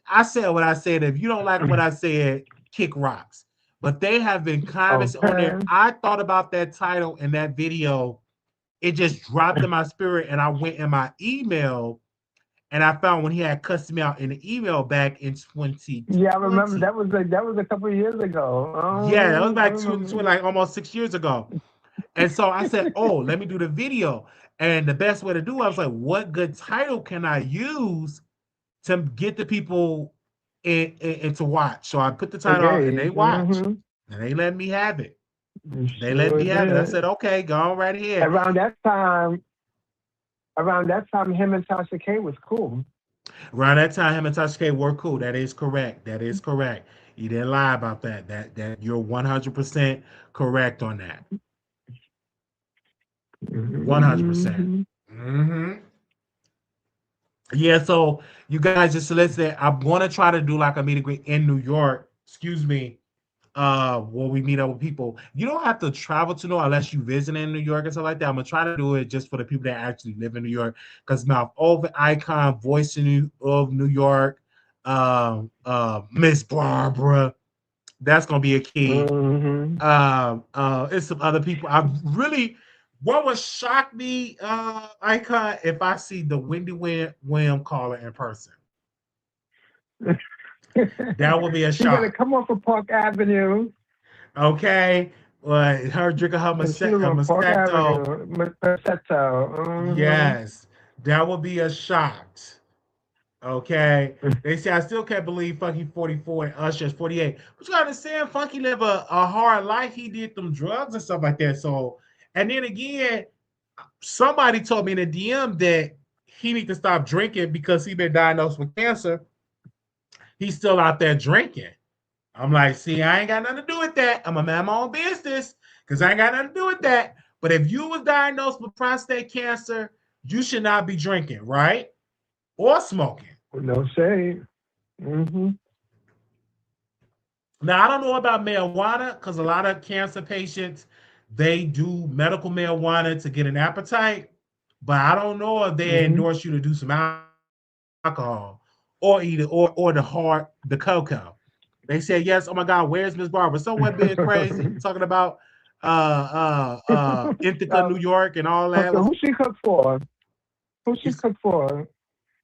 I said what I said. If you don't like what I said, kick rocks. But they have been comments on there.
Okay.
I thought about that title and that video. It just dropped in my spirit, and I went in my email and I found when he had cussed me out in the email back in
Yeah, I remember
2020.
that was a couple of years ago.
Yeah, that was
I
like
remember.
like almost 6 years ago. And so I said, oh, let me do the video. And the best way to do it, I was like, what good title can I use to get the people in to watch? So I put the title out and they
Engaged.
watched.
Mm-hmm.
And they let me have it.
You
They let
sure
me have it. I
did.
said, okay, go on right here.
Around that time, him and Tasha K was cool.
Around that time, him and Tasha K were cool. That is correct. That is correct. You didn't lie about that. That you're 100% correct on that. 100%.
Mm-hmm.
Mm-hmm. Yeah, so you guys just listen. I'm gonna try to do like a meet and greet in New York. Excuse me. Where we meet up with people. You don't have to travel to New York unless you visit in New York and stuff like that. I'm gonna try to do it just for the people that actually live in New York. Because now over icon, voice of New York, Miss Barbara, that's gonna be a key.
Mm-hmm.
It's some other people. I really what would shock me, icon, if I see the Wendy William caller in person. That would be a
She better
shock.
come off of Park Avenue.
Okay. Well, her drinking her,
And she was
her
on Park
Moscato.
Avenue. Mm-hmm.
Yes. That would be a shock. Okay. They say I still can't believe Funky 44 and Usher's 48. But you gotta understand, Funky lived a hard life. He did them drugs and stuff like that. So, and then again, somebody told me in the DM that he need to stop drinking because he been diagnosed with cancer. He's still out there drinking. I'm like, see, I ain't got nothing to do with that. I'm a man of my own business because I ain't got nothing to do with that. But if you was diagnosed with prostate cancer, you should not be drinking, right? Or smoking.
No shade. Mm-hmm.
Now, I don't know about marijuana because a lot of cancer patients, they do medical marijuana to get an appetite. But I don't know if they
Mm-hmm.
endorse you to do some alcohol or eat it, or the cocoa. They said yes. Oh my God, where's Miss Barbara? Someone being crazy, talking about Ithaca, New
um,
York, and all that.
okay, who she cooked for? Who
You,
she cooked for?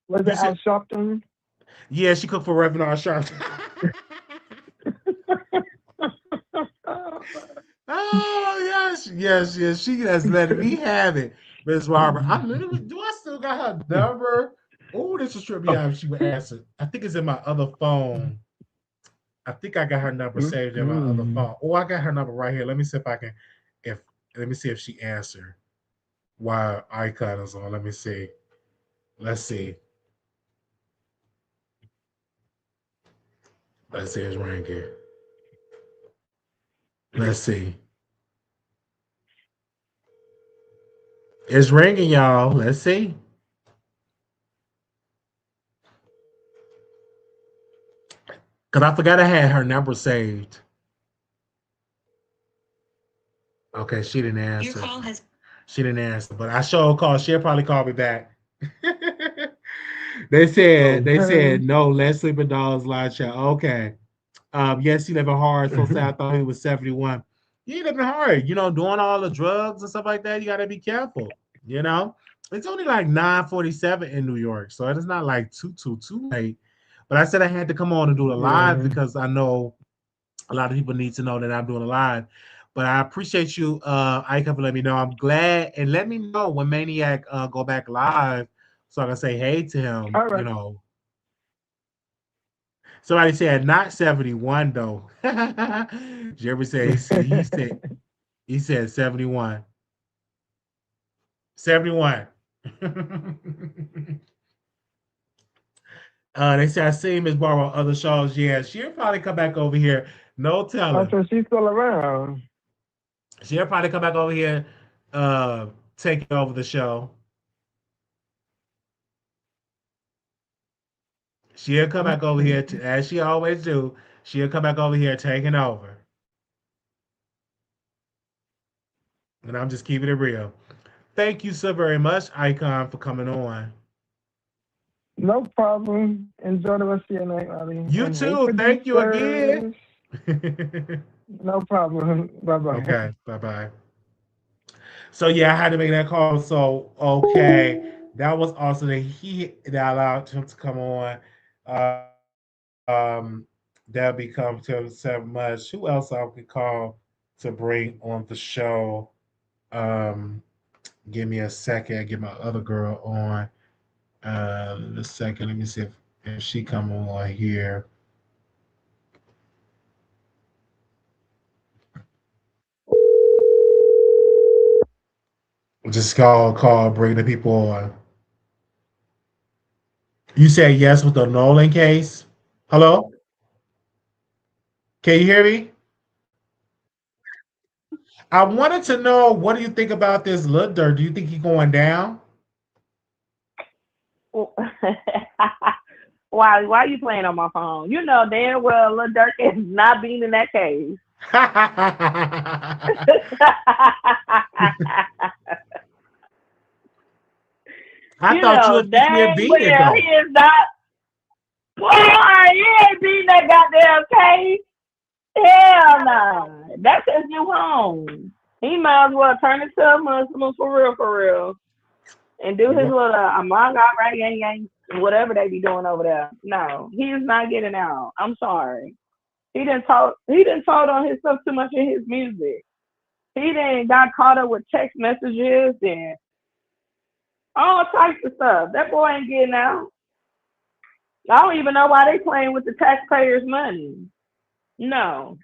Was it
you
Al
said
Sharpton?
yeah, she cooked for Reverend R. Sharp. Oh yes, yes, yes. She has let me have it, Miss Barbara. I'm literally. Do I still got her number? Oh, this will trip me out if she would answer. I think it's in my other phone. I think I got her number saved in my other phone. Oh, I got her number right here. Let me see if I can. If Let me see if she answered. While icon is on. Let me see. Let's see. Let's see. It's ringing. Let's see. It's ringing, y'all. Let's see. Cause I forgot I had her number saved. Okay, she didn't
Your
answer.
call has
She didn't answer, but I sure call. She'll probably call me back. They said
Okay.
no. Let's sleep in dogs live chat. Okay. Yes, he living hard. So sad. I thought he was 71. He living hard. Doing all the drugs and stuff like that. You gotta be careful. You know, it's only like 9:47 in New York, so it's not like too late. But I said I had to come on and do the live
Yeah.
because I know a lot of people need to know that I'm doing a live. But I appreciate you, Ika, for letting me know. I'm glad, and let me know when Maniac go back live so I can say hey to him.
All right.
Somebody said not 71 though. Jerry said he said 71. 71. They said I seen Miss Barbara on other shows. Yeah, she'll probably come back over here. No
Oh,
telling.
so she's still around.
She'll probably come back over here, uh, taking over the show. She'll come back over here as she always do. She'll come back over here taking over. And I'm just keeping it real. Thank you so very much, Icon, for coming on.
No problem. Enjoy the rest of your night, Ali.
You
And hey,
too. Thank you again.
producers. No problem. Bye bye.
Okay. Bye bye. So yeah, I had to make that call. So okay, that was awesome that allowed him to come on. That become to so much. Who else I could call to bring on the show? Um, Give me a second. Get my other girl on. A second. Let me see if she come on here. Just call, bring the people on. You said yes with the Nolan case. Hello, can you hear me? I wanted to know what do you think about this Lil Durk? Do you think he's going down?
Why are you playing on my phone? You know damn well Lil Durk is not being in that case.
I
You
thought you
know
would think he'd
dang
beat it
well he
though.
is not. Boy, he ain't beating that goddamn case. Hell no. That's his new home. He might as well turn it to a Muslim for real. And do his little Among Us, right, yang, whatever they be doing over there. No, he is not getting out. I'm sorry. He didn't told on himself too much in his music. He didn't got caught up with text messages and all types of stuff. That boy ain't getting out. I don't even know why they playing with the taxpayers' money. No.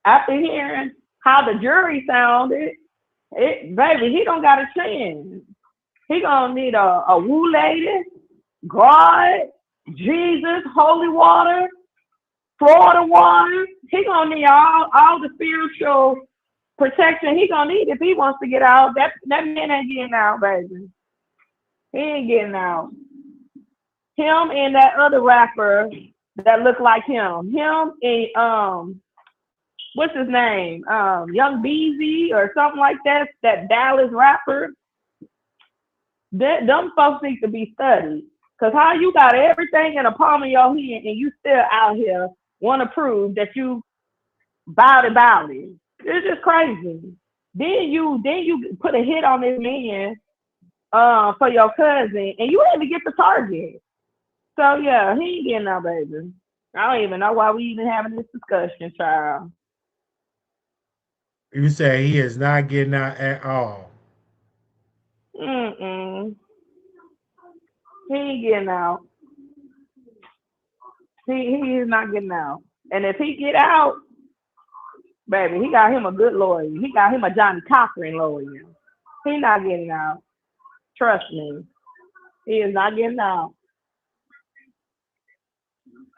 After hearing how the jury sounded, baby, he don't got a chance. He gonna need a woo lady, God, Jesus, holy water, Florida water. He gonna need all the spiritual protection he gonna need if he wants to get out. That man ain't getting out, baby. He ain't getting out. Him and that other rapper that look like him. Him and what's his name? Young Beezy or something like that. That Dallas rapper. Them folks need to be studied. Cause how you got everything in the palm of your hand and you still out here want to prove that you bout it. It's just crazy. Then you put a hit on this man for your cousin and you didn't even get the target. So yeah, he ain't getting out, baby. I don't even know why we even having this discussion, child.
You say he is not getting out at all.
Mm-mm. He ain't getting out. He is not getting out. And if he get out, baby, he got him a good lawyer. He got him a Johnny Cochran lawyer. He not getting out. Trust me. He is not getting out.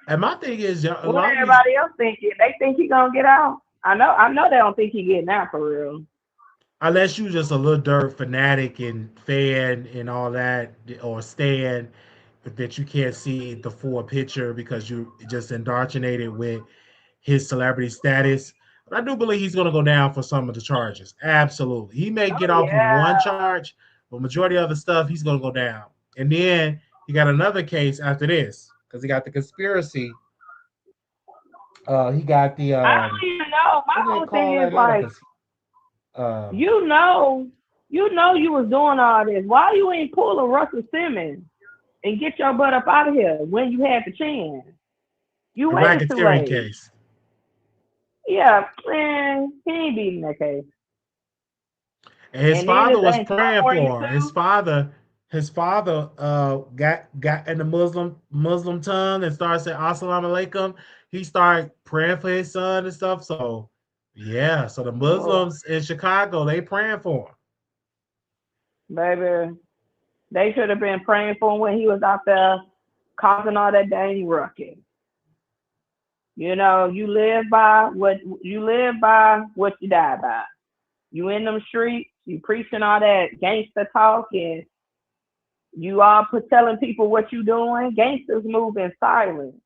And my thing is, a
What
lot of these,
everybody else thinking? They think he gonna get out. I know they don't think he getting out for real.
unless you just a Lil Durk fanatic and fan and all that, or stan, that you can't see the full picture because you just indoctrinated with his celebrity status. But I do believe he's going to go down for some of the charges. Absolutely. He may get
Oh
off with
yeah.
one charge, but majority of the stuff, he's going to go down. And then he got another case after this because he got the conspiracy. He got the,
I don't even know.
what
My
do they
whole thing
call
is
that? Not a
like,
um,
you know, you was doing all this. Why you ain't pull a Russell Simmons and get your butt up out of here when you had the chance? You
a
waited too
racketeering
late.
case.
Yeah, man, he ain't beating that case.
And his
And then
father
this
was
ain't
praying
California
for him.
too.
His father got in the Muslim tongue and started saying Assalamu alaikum. He started praying for his son and stuff. So yeah, so the
Oh,
Muslims in Chicago, they praying for him.
baby, they should have been praying for him when he was out there causing all that dang ruckus. You know, you live by what you die by. You in them streets, you preaching all that gangster talk, and you all telling people what you doing. Gangsters move in silence.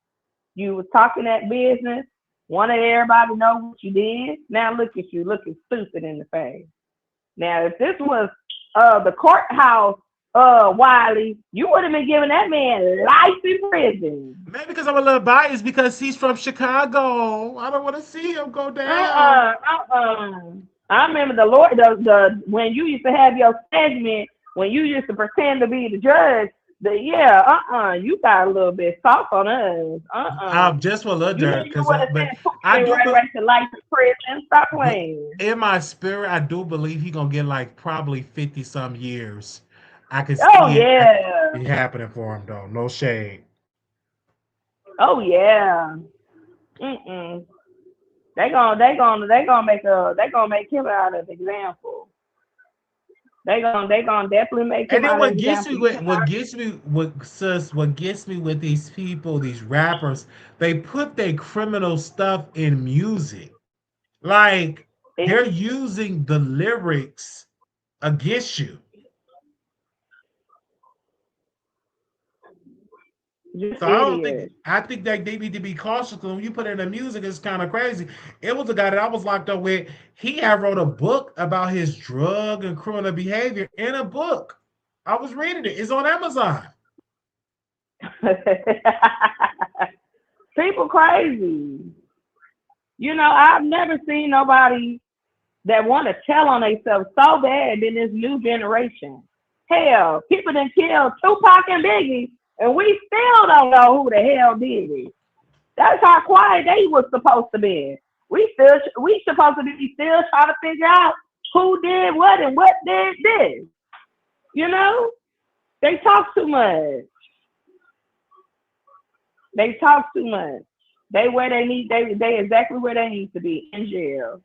You was talking that business, wanted everybody to know what you did. Now look at you, looking stupid in the face. Now, if this was the courthouse, Wiley, you would have been giving that man life in prison.
Maybe because I'm a little biased because he's from Chicago. I don't want to see him go down.
Uh-uh. I remember the Lord, the when you used to have your segment, when you used to pretend to be the judge, you got a little bit soft on us.
Just for a little
You
dirt,
you
because
would have
but
sent
I
Pookie
do,
right to life in prison. Stop
but
playing.
in my spirit, I do believe he gonna get like probably 50 some years. I can
Oh
see it
yeah.
happening for him though. No shade.
Oh yeah. Mm-mm. They gonna make him out of example. They gonna definitely make
And
him
then
out of example. You cannot.
what gets me with these people, these rappers, they put their criminal stuff in music. Like they're
It,
using the lyrics against you.
just
So I don't think
idiot.
I think that they need to be cautious because when you put it in the music, it's kind of crazy. It was a guy that I was locked up with. He had wrote a book about his drug and criminal behavior in a book. I was reading it. It's on Amazon.
People crazy. You know, I've never seen nobody that want to tell on themselves so bad in this new generation. Hell, people done killed Tupac and Biggie, and we still don't know who the hell did it. That's how quiet they was supposed to be. We supposed to be still trying to figure out who did what and what did this. You know, they talk too much. They talk too much. They exactly where they need to be in jail.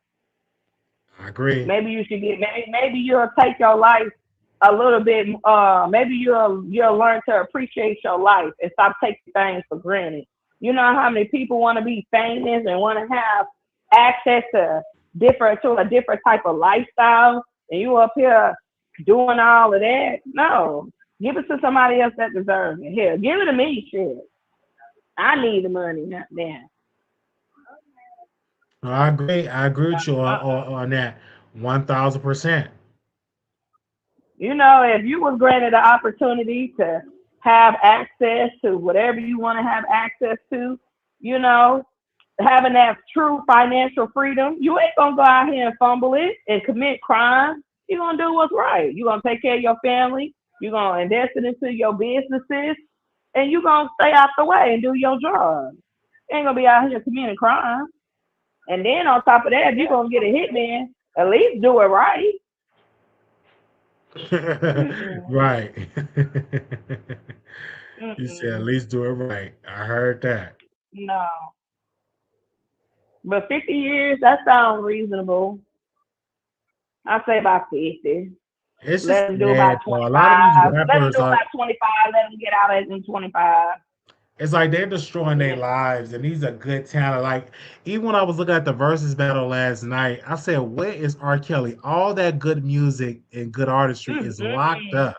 I agree.
Maybe you'll take your life a little bit. Maybe you'll learn to appreciate your life and stop taking things for granted. You know how many people want to be famous and want to have access to a different type of lifestyle, and you up here doing all of that? No, give it to somebody else that deserves it. Here, give it to me, shit. I need the money, not that.
I agree. I agree with you on that 1,000%.
You know, if you was granted the opportunity to have access to whatever you want to have access to, you know, having that true financial freedom. You ain't gonna go out here and fumble it and commit crime. You're gonna do what's right. You're gonna take care of your family. You're gonna invest it into your businesses, and you're gonna stay out the way and do your job. You ain't gonna be out here committing crime. And then on top of that, if you're gonna get a hitman, at least do it right.
Right. You said at
Mm-mm.
least do it right. I heard that.
No. But 50 years, that sounds reasonable. I say about 50.
It's
Let
just
them do
man,
about
a lot of these
25. Let them
rappers
do
are.
about 25. Let them get out at in 25.
It's like they're destroying their
Yeah.
lives, and these are good talent. Like even when I was looking at the versus battle last night, I said, "Where is R. Kelly? All that good music and good artistry is locked
Mm-mm.
up."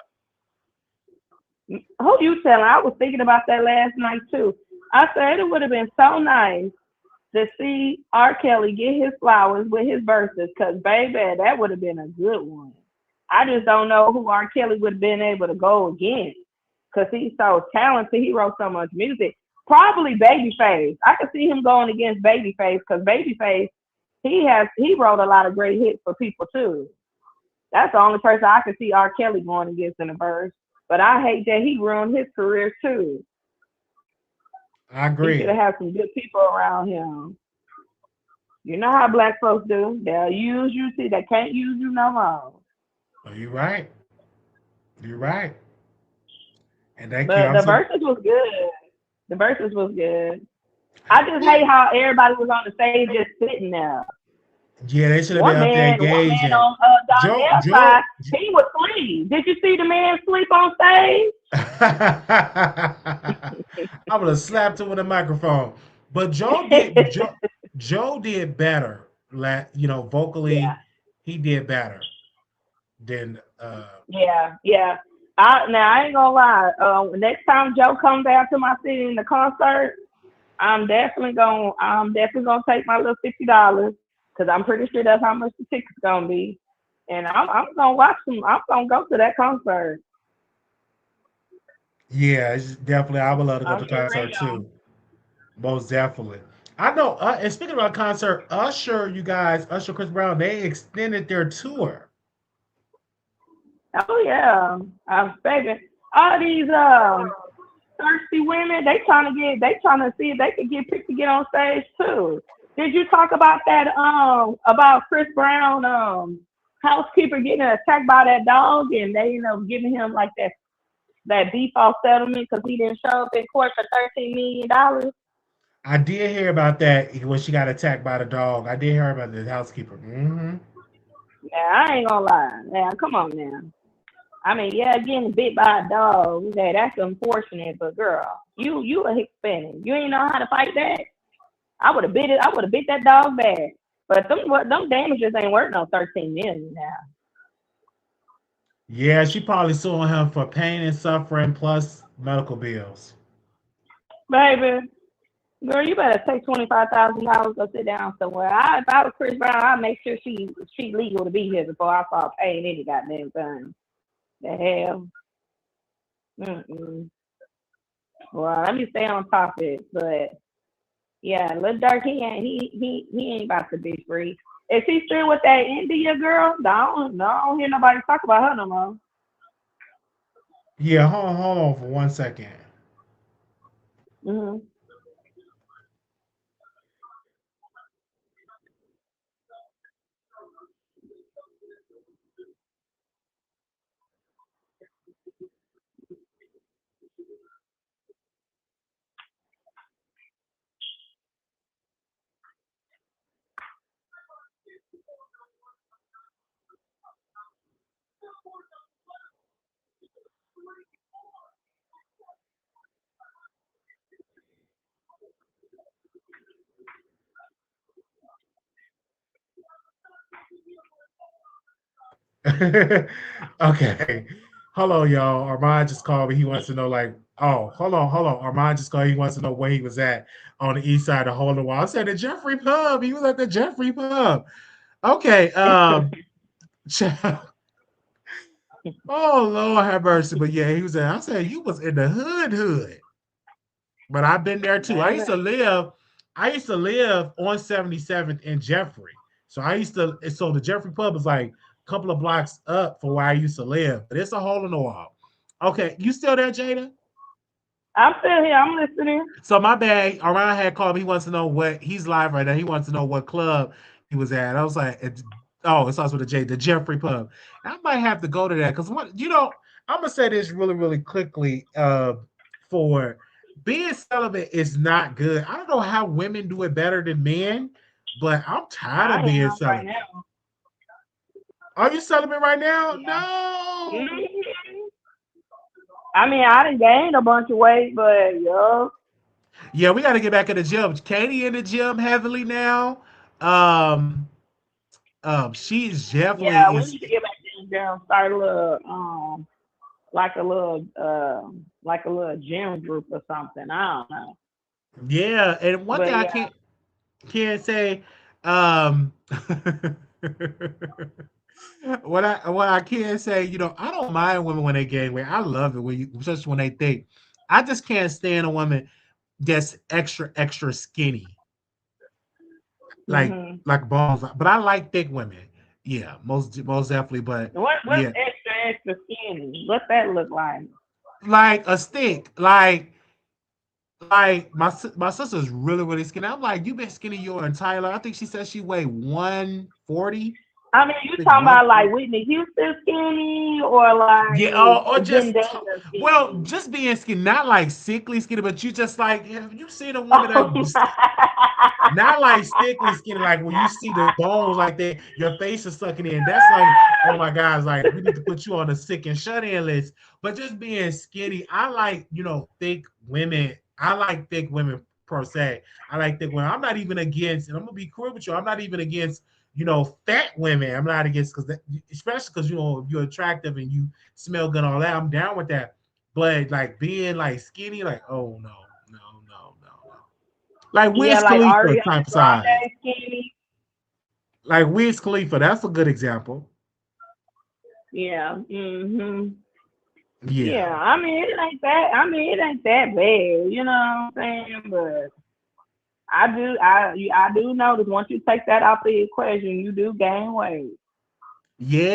Who you telling? I was thinking about that last night too. I said it would have been so nice to see R. Kelly get his flowers with his verses, because baby, that would have been a good one. I just don't know who R. Kelly would have been able to go against, because he's so talented. He wrote so much music. Probably Babyface. I could see him going against Babyface, because Babyface, he wrote a lot of great hits for people too. That's the only person I could see R. Kelly going against in a verse. But I hate that he ruined his career too.
I
He should
agree.
have had some good people around him. You know how black folks do. They'll use you till they can't use you no more.
Oh, you're right. You're right. And thank you.
But
I'm
the
so.
verses was good. The verses was good. I just hate how everybody was on the stage just sitting there.
Yeah, they should have been up there
One man
engaging.
on
Joe,
Donnell's side,
Joe,
he was asleep. Did you see the man sleep on stage?
I would have slapped him with a microphone. But Joe did better.
Yeah,
Vocally, he did better than
yeah. Now I ain't gonna lie. Next time Joe comes out to my city in the concert, I'm definitely gonna take my little $50, because I'm pretty sure that's how much the ticket's gonna be, and I'm gonna watch them. I'm gonna go to that concert.
yeah, it's definitely. I would love to go
I'm
to
getting
concert
ready on.
too. Most definitely. I know. And speaking about concert, Usher, Chris Brown, they extended their tour.
Oh yeah, baby. All these thirsty women, they trying to see if they could get picked to get on stage too. Did you talk about that about Chris Brown housekeeper getting attacked by that dog, and they giving him like that default settlement because he didn't show up in court for $13 million?
I did hear about that when she got attacked by the dog. I did hear about the housekeeper. Hmm.
Yeah, I ain't gonna lie. Now, come on now. I mean, yeah, getting bit by a dog, yeah, that's unfortunate. But girl, you a Hispanic. You ain't know how to fight that. I would have bit it. I would have bit that dog bad. But them damages ain't worth no 13 million now.
Yeah, she probably suing him for pain and suffering plus medical bills.
Baby, girl, you better take $25,000, go sit down somewhere. If I was Chris Brown, I'd make sure she legal to be here before I start paying any goddamn thing. The hell. Mm-mm. Well, let me stay on topic, but yeah, Lil Durk, he ain't about to be free. Is he still with that India girl? No, I don't hear nobody talk about her no more.
Yeah, hold on for 1 second.
Hmm.
Okay. Hello, y'all. Armand just called me. He wants to know, like, oh, hold on. Armand just called. He wants to know where he was at on the east side of Hole in the Wall. I said the Jeffrey Pub. He was at the Jeffrey Pub. Okay. Oh Lord have mercy. But yeah, he was there. I said you was in the hood. But I've been there too.
Baby.
I used to live on 77th in Jeffrey. So the Jeffrey pub is like a couple of blocks up from where I used to live. But it's a hole in the wall. Okay, you still there, Jada?
I'm still here. I'm listening.
So my bad, Orion had called me. He wants to know what he's live right now. He wants to know what club he was at. I was like, it starts with a J, the Jeffrey Pub. I might have to go to that because I'm gonna say this really, really quickly. For being celibate is not good. I don't know how women do it better than men, but I'm tired
I
of being
am right
celibate.
now.
Are you celibate right now?
Yeah.
No.
I mean, I done gained a bunch of weight, but yo,
Yeah, we got to get back in the gym. Katie in the gym heavily now. Um, she's
yeah,
definitely
we
is.
need to get back in there and start a little, like a little gym group or something. I don't know,
Yeah, and one thing
but
I
yeah,
can't say, um, what I can say, I don't mind women when they gain weight. I love it especially when they think. I just can't stand a woman that's extra extra skinny, like
hmm
like bones. But I like thick women. Yeah, most definitely. But
what's
yeah,
extra skinny? What's that look like?
like a stick, like my sister's really really skinny. I'm like, you've been skinny your entire life. I think she said she weighed 140.
I mean, you
I think
talking about like
140.
Whitney Houston skinny or
Yeah, or
like
just
Zendaya
well,
skinny?
just being skinny, not like sickly skinny, but you just like, have you seen a woman
Oh,
that not like sickly skinny, like when you see the bones like that, your face is sucking in. That's like, oh my God, it's like we need to put you on a sick and shut in list. But just being skinny, I like, thick women. I like thick women per se. I like thick women. I'm not even against, and I'm gonna be clear with you, I'm not even against, fat women. I'm not against especially because if you're attractive and you smell good and all that, I'm down with that. But like being like skinny, like, oh no, no, no, no, no. Like
yeah,
Wiz
like
Khalifa
Ariana
type size.
Grande skinny.
Like Wiz Khalifa, that's a good example.
Yeah.
Yeah.
Yeah. I mean, it ain't that. I mean, it ain't that bad. You know what I'm saying? But I do notice once you take that out the equation, you do gain weight.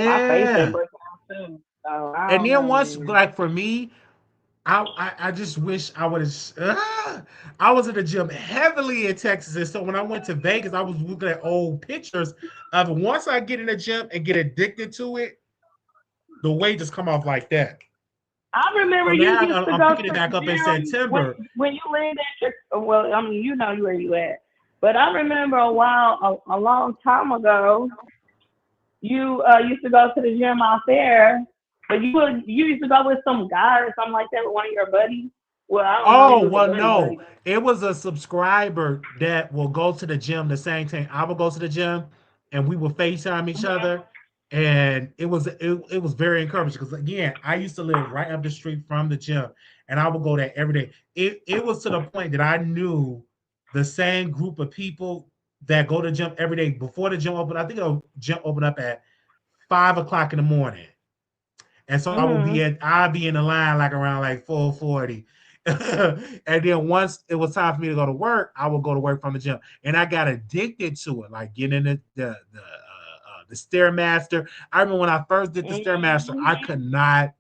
My face ain't
Yeah.
breaking out too. So I
And
don't
then
know,
once,
man.
like for me, I just wish I would have. I was in the gym heavily in Texas, and so when I went to Vegas, I was looking at old pictures of it. Once I get in the gym and get addicted to it, the weight just come off like that.
I remember
So
you
now
used to
I'm
go
picking
to
it
the
back up in
gym
September.
when you lived at your. Well, I mean, you know where you at. But I remember a long time ago, you used to go to the gym out there, but you used to go with some guy or something like that with one of your buddies. Well, I don't know if
Oh,
it was a
well,
buddy
no.
buddy.
It was a subscriber that will go to the gym the same time I would go to the gym, and we would FaceTime each
Mhm.
other. And it was very encouraging because again, I used to live right up the street from the gym, and I would go there every day. It was to the point that I knew the same group of people that go to the gym every day before the gym opened. I think the gym opened up at 5 o'clock in the morning. And so
Mhm.
I'd be in the line like around like 4:40. And then once it was time for me to go to work, I would go to work from the gym. And I got addicted to it, like getting in the Stairmaster. I remember when I first did the Stairmaster, I
Mhm.
could not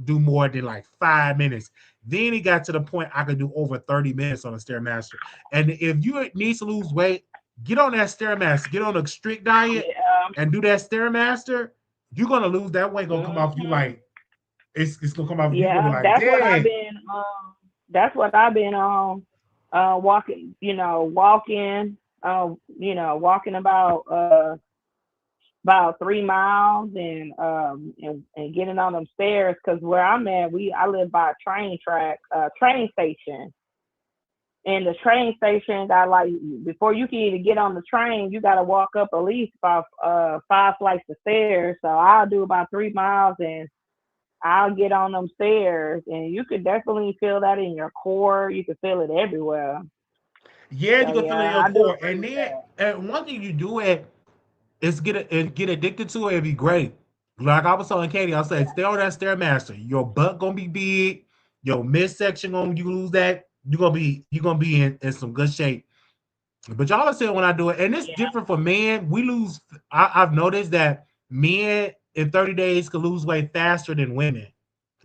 do more than like 5 minutes. Then it got to the point I could do over 30 minutes on the Stairmaster. And if you need to lose weight, get on that Stairmaster, get on a strict diet
Yeah.
and do that Stairmaster, you're gonna lose that weight. Gonna come off you
Mhm.
like it's gonna come off. You gonna be
Yeah.
like, dang.
That's what I've been on. Walking. Walking. Walking about 3 miles and getting on them stairs because where I'm at, I live by a train station. And the train station got like before you can even get on the train, you gotta walk up at least about 5 flights of stairs. So I'll do about 3 miles and I'll get on them stairs and you could definitely feel that in your core. You can feel it everywhere.
Yeah,
So
you can feel it in
yeah,
your
I do
core.
agree
And
with
then
that.
and one thing you do it is get addicted to it. It'd be great. Like I was telling Katie, I said, stay on that stairmaster. Your butt gonna be big. Your midsection gonna you lose that. You're gonna be in some good shape. But y'all are saying when I do it, and it's
Yeah.
different for men. We lose. I've noticed that men in 30 days can lose weight faster than women.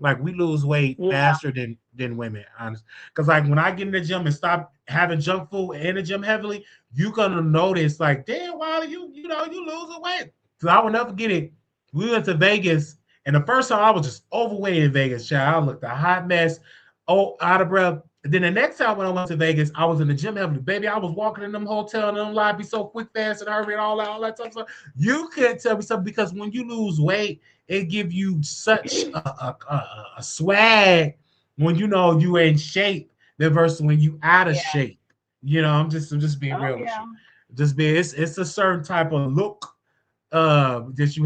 Like we lose weight
Yeah.
faster than women, honestly. Because like when I get in the gym and stop having junk food in the gym heavily, you're gonna notice like, damn, Wiley, you losing weight. So I will never forget it. We went to Vegas, and the first time I was just overweight in Vegas, child. I looked a hot mess, oh, out of breath. Then the next time when I went to Vegas, I was in the gym heavily. Baby, I was walking in them hotel and them lobbies so quick, fast, and hurry and all that type of stuff. You could tell me something because when you lose weight, it give you such a swag when you know you in shape than versus when you out of
Yeah.
shape. I'm just being
Oh
real with
yeah.
you. Just being it's a certain type of look that you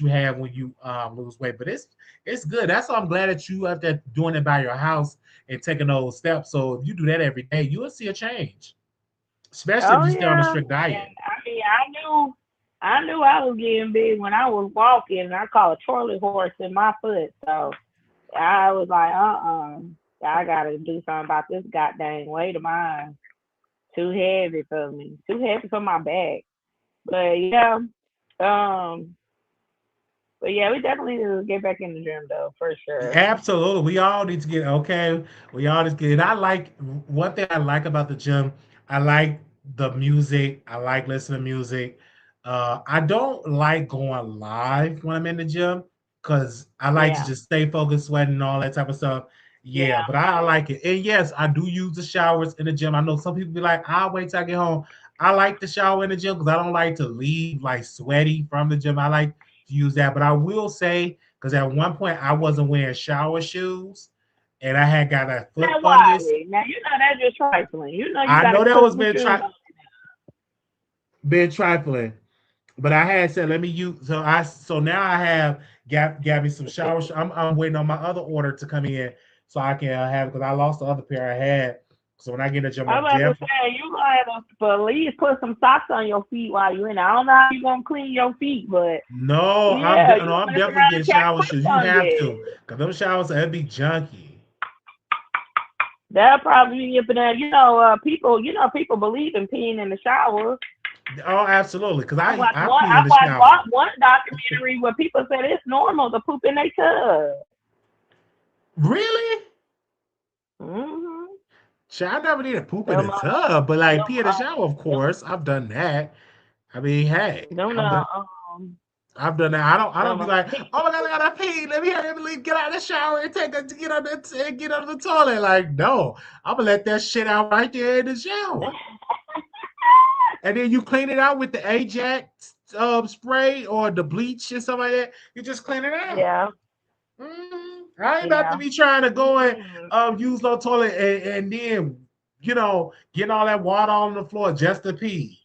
have when you lose weight. But it's good. That's why I'm glad that you out there doing it by your house and taking those steps. So if you do that every day, you'll see a change, especially if
Oh
you stay on a
yeah.
strict
And
diet.
I mean, I knew I was getting big when I was walking. And I caught a trolley horse in my foot, so I was like, I gotta do something about this goddamn weight of mine. Too heavy for me. Too heavy for my back. But yeah, um, but yeah, we definitely need to get back in the gym though, for sure.
Absolutely. We all need to get okay. We all need to get. And I like one thing I like about the gym. I like the music. I like listening to music. I don't like going live when I'm in the gym because I like to
Yeah,
just stay focused, sweating, and all that type of stuff. Yeah,
yeah.
but I like it. And yes, I do use the showers in the gym. I know some people be like, I'll wait till I get home. I like the shower in the gym because I don't like to leave like sweaty from the gym. I like to use that. But I will say, because at one point I wasn't wearing shower shoes and I had got a foot
Now
fungus.
Wiley, now you know that's just trifling. You know you
I
gotta
know that
put
was
some shoes on.
been trifling, but I had said let me use so now I have got me some shower. I'm waiting on my other order to come in so I can have it because I lost the other pair I had. So when I get a gym,
I'm
I'm
about to
definitely
say you gonna have to at least put some socks on your feet while you in there. I don't know how you gonna clean your feet, but
no,
yeah,
no,
you
I'm
mess
definitely
around
getting
and catch
shower
foot
shoes. You have to
fungus.
because them showers that'd be junky.
That'll probably be up in there. People believe in peeing in the shower.
Oh, absolutely, because
I watched
I
one.
pee
I
in the
watched
shower.
one documentary where people said it's normal to poop in their tub.
Really?
Mm-hmm.
Shit, I never did a poop in
Them,
a tub, but like
them,
pee in the shower, of
them,
course, I've done that. I mean, hey,
them,
I've done that. I don't
them,
be like, oh my god, I gotta pee. Let me hurry up and leave, get out of the shower and take a to get on the and get under the toilet. Like, no, I'm gonna let that shit out right there in the shower, and then you clean it out with the Ajax spray or the bleach and stuff like that. You just clean it out.
yeah,
I ain't about to
yeah.
be trying to go and
Mm-mm.
use no toilet and then getting all that water on the floor just to pee.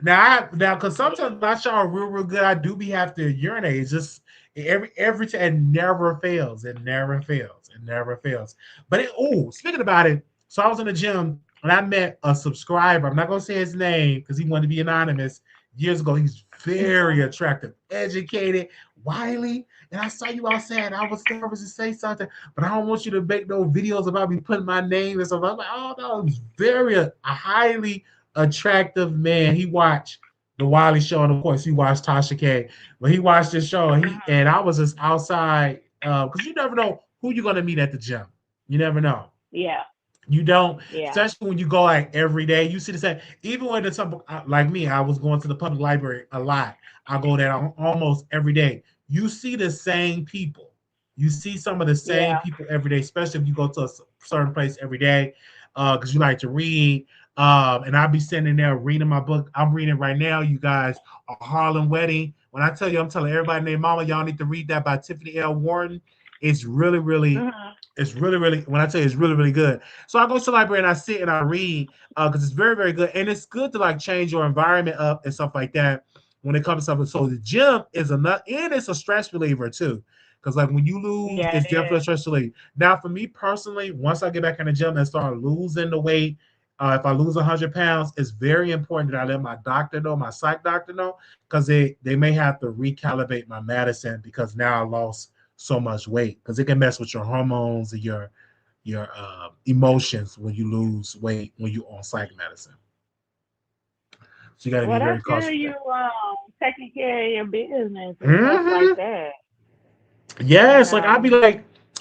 Now, because sometimes when I shower real good, I do be have to urinate. It's just every time it never fails. It never fails. It never fails. But speaking about it, so I was in the gym and I met a subscriber. I'm not gonna say his name because he wanted to be anonymous years ago. He's very attractive, educated, Wiley. And I saw you outside. I was nervous to say something, but I don't want you to make no videos about me putting my name and stuff. I'm like, oh no, he's very a highly attractive man. He watched the Wiley show, and of course, he watched Tasha K. But he watched this show, and I was just outside because you never know who you're gonna meet at the gym. You never know.
Yeah,
You don't,
yeah.
especially when you go like every day. You see the same. Even when it's some like me, I was going to the public library a lot. I go there almost every day. You see the same people. You see some of the same
Yeah.
people every day, especially if you go to a certain place every day, because you like to read. And I'll be sitting there reading my book. I'm reading right now, you guys, A Harlem Wedding. When I tell you, I'm telling everybody named Mama, y'all need to read that by Tiffany L. Warden. It's really, really
Mm-hmm.
it's really, really, when I tell you it's really, really good. So I go to the library and I sit and I read because it's very, very good. And it's good to like change your environment up and stuff like that when it comes to something. So the gym is enough, and it's a stress reliever too. Because like when you lose,
Yeah,
it's
it
definitely a
is.
stress reliever. Now, for me personally, once I get back in the gym and start losing the weight, If I lose 100 pounds, it's very important that I let my doctor know, my psych doctor know, because they may have to recalibrate my medicine because now I lost so much weight because it can mess with your hormones and your emotions when you lose weight when you're on psych medicine. So you got to be
Well,
very
that's
cautious
good.
with
You
that.
taking care of your business and stuff like
Hmm.
that. You
Yes, like
know.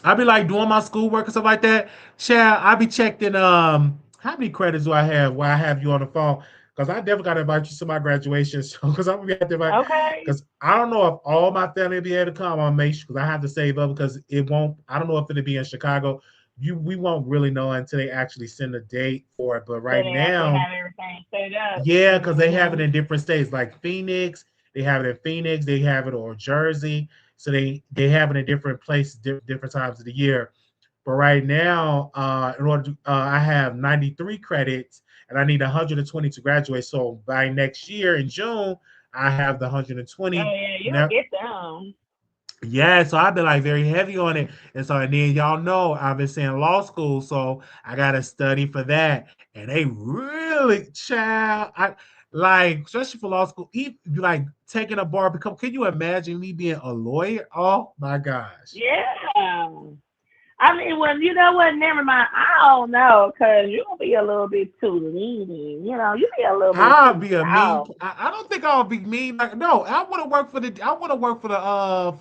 I'd be like doing my schoolwork and stuff like that. Chad, I be checking how many credits do I have while I have you on the phone? Because I definitely gotta invite you to my graduation. So because I'm gonna be out there
Okay.
because I don't know if all my family will be able to come. I'll make sure because I have to save up because it won't I don't know if it'll be in Chicago. We won't really know until they actually send a date for it. But
So
right
they actually
now,
have everything set up.
yeah, because they have it
Hmm.
in different states, like Phoenix. They have it in Phoenix. They have it or Jersey. So they have it in different places, different times of the year. But right now, in order to, I have 93 credits, and I need 120 to graduate. So by next year in June, I have the
Oh
120.
yeah,
And
you'll
that,
get them.
yeah, so I've been like very heavy on it. And then y'all know I've been saying law school, so I gotta study for that. And they really child I like especially for law school, if you like taking a bar become can you imagine me being a lawyer? Oh my gosh.
Yeah. I mean, well, you know what? Never mind. I don't know, cause you'll be a little bit too lenient. You know, you be a little bit
I'll
too
be a mean.
soft.
I don't think I'll be mean. Like no, I want to work for the. I want to work for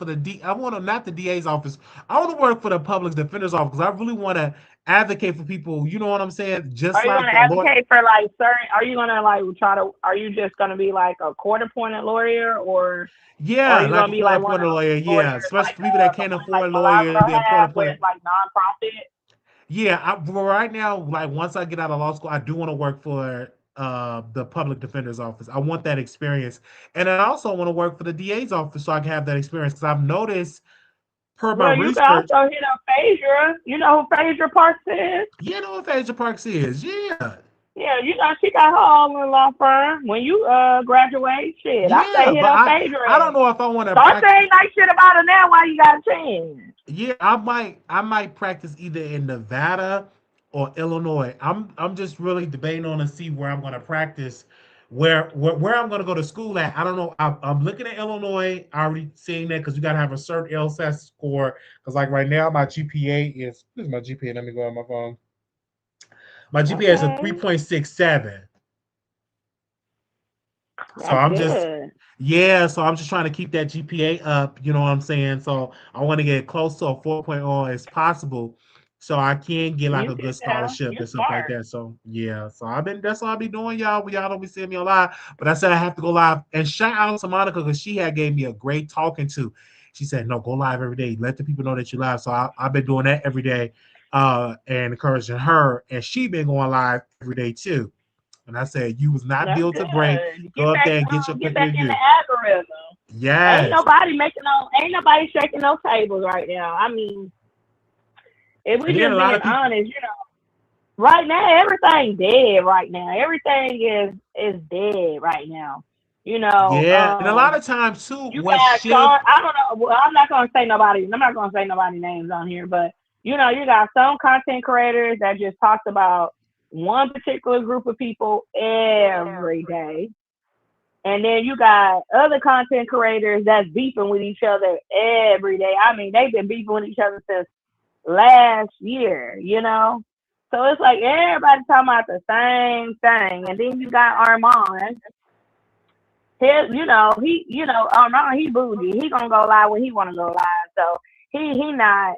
the D. I want to not the DA's office. I want to work for the public defender's office because I really want to advocate for people. You know what I'm saying? Just
Are you
like
gonna
the Lord.
advocate for like certain? Are you gonna like try to? Are you just gonna be like a court appointed lawyer, or are
Yeah,
you
like
gonna
a
be
court
like one of
appointed lawyer.
those
Yeah,
lawyers
especially
like
for people that
the
can't
one like
afford lawyers.
Milagro
They're court
have, where
appointed.
it's like nonprofit?
Yeah, well, right now, like once I get out of law school, I do want to work for the public defender's office. I want that experience, and I also want to work for the DA's office so I can have that experience because I've noticed per my
Well, you can
research.
also hit up Phaedra. You know who Phaedra Parks is?
You know what Phaedra Parks is? Yeah,
Yeah, you know she got her own law firm. When you graduate, shit, I say
yeah,
hit
but
up
I
Phaedra.
don't know if I want to
Start
practice.
saying nice shit about her now while you got a chance.
Yeah, I might practice either in Nevada or Illinois. I'm just really debating on to see where I'm going to practice, where I'm going to go to school at. I don't know. I'm looking at Illinois. I already seeing that because you got to have a certain LSAT score. Because like right now, my GPA is this is my GPA. Let me go on my phone. My GPA is a
Okay,
3.67. So
that's
I'm just
good.
yeah, so I'm just trying to keep that GPA up, you know what I'm saying? So I want to get close to a 4.0 as possible so I can get like
You
a
can
good
tell.
scholarship
You're
and stuff like
smart.
that. So yeah, so I've been that's all I'll be doing, y'all. Y'all don't be seeing me on live. But I said I have to go live. And shout out to Monica because she had gave me a great talking to. She said, no, go live every day. Let the people know that you live. So I've been doing that every day and encouraging her. And she been going live every day too. And I said, you was not
That's
built to break.
good.
Go up there and get your
Get
quick
back in the
review.
algorithm.
Yes.
Ain't nobody shaking no tables right now. I mean, if we
And then a
just
lot
being
of people,
honest, right now everything dead. Right now, everything is dead right now. You know,
yeah. And a lot of times too,
you
what
got
shift,
some. I don't know. Well, I'm not gonna say nobody. I'm not gonna say nobody names on here, but you got some content creators that just talks about one particular group of people every day. And then you got other content creators that's beefing with each other every day. I mean, they've been beefing with each other since last year. So it's like everybody talking about the same thing. And then you got Armand. Armand, he bougie. He gonna go live when he wanna go live. So he not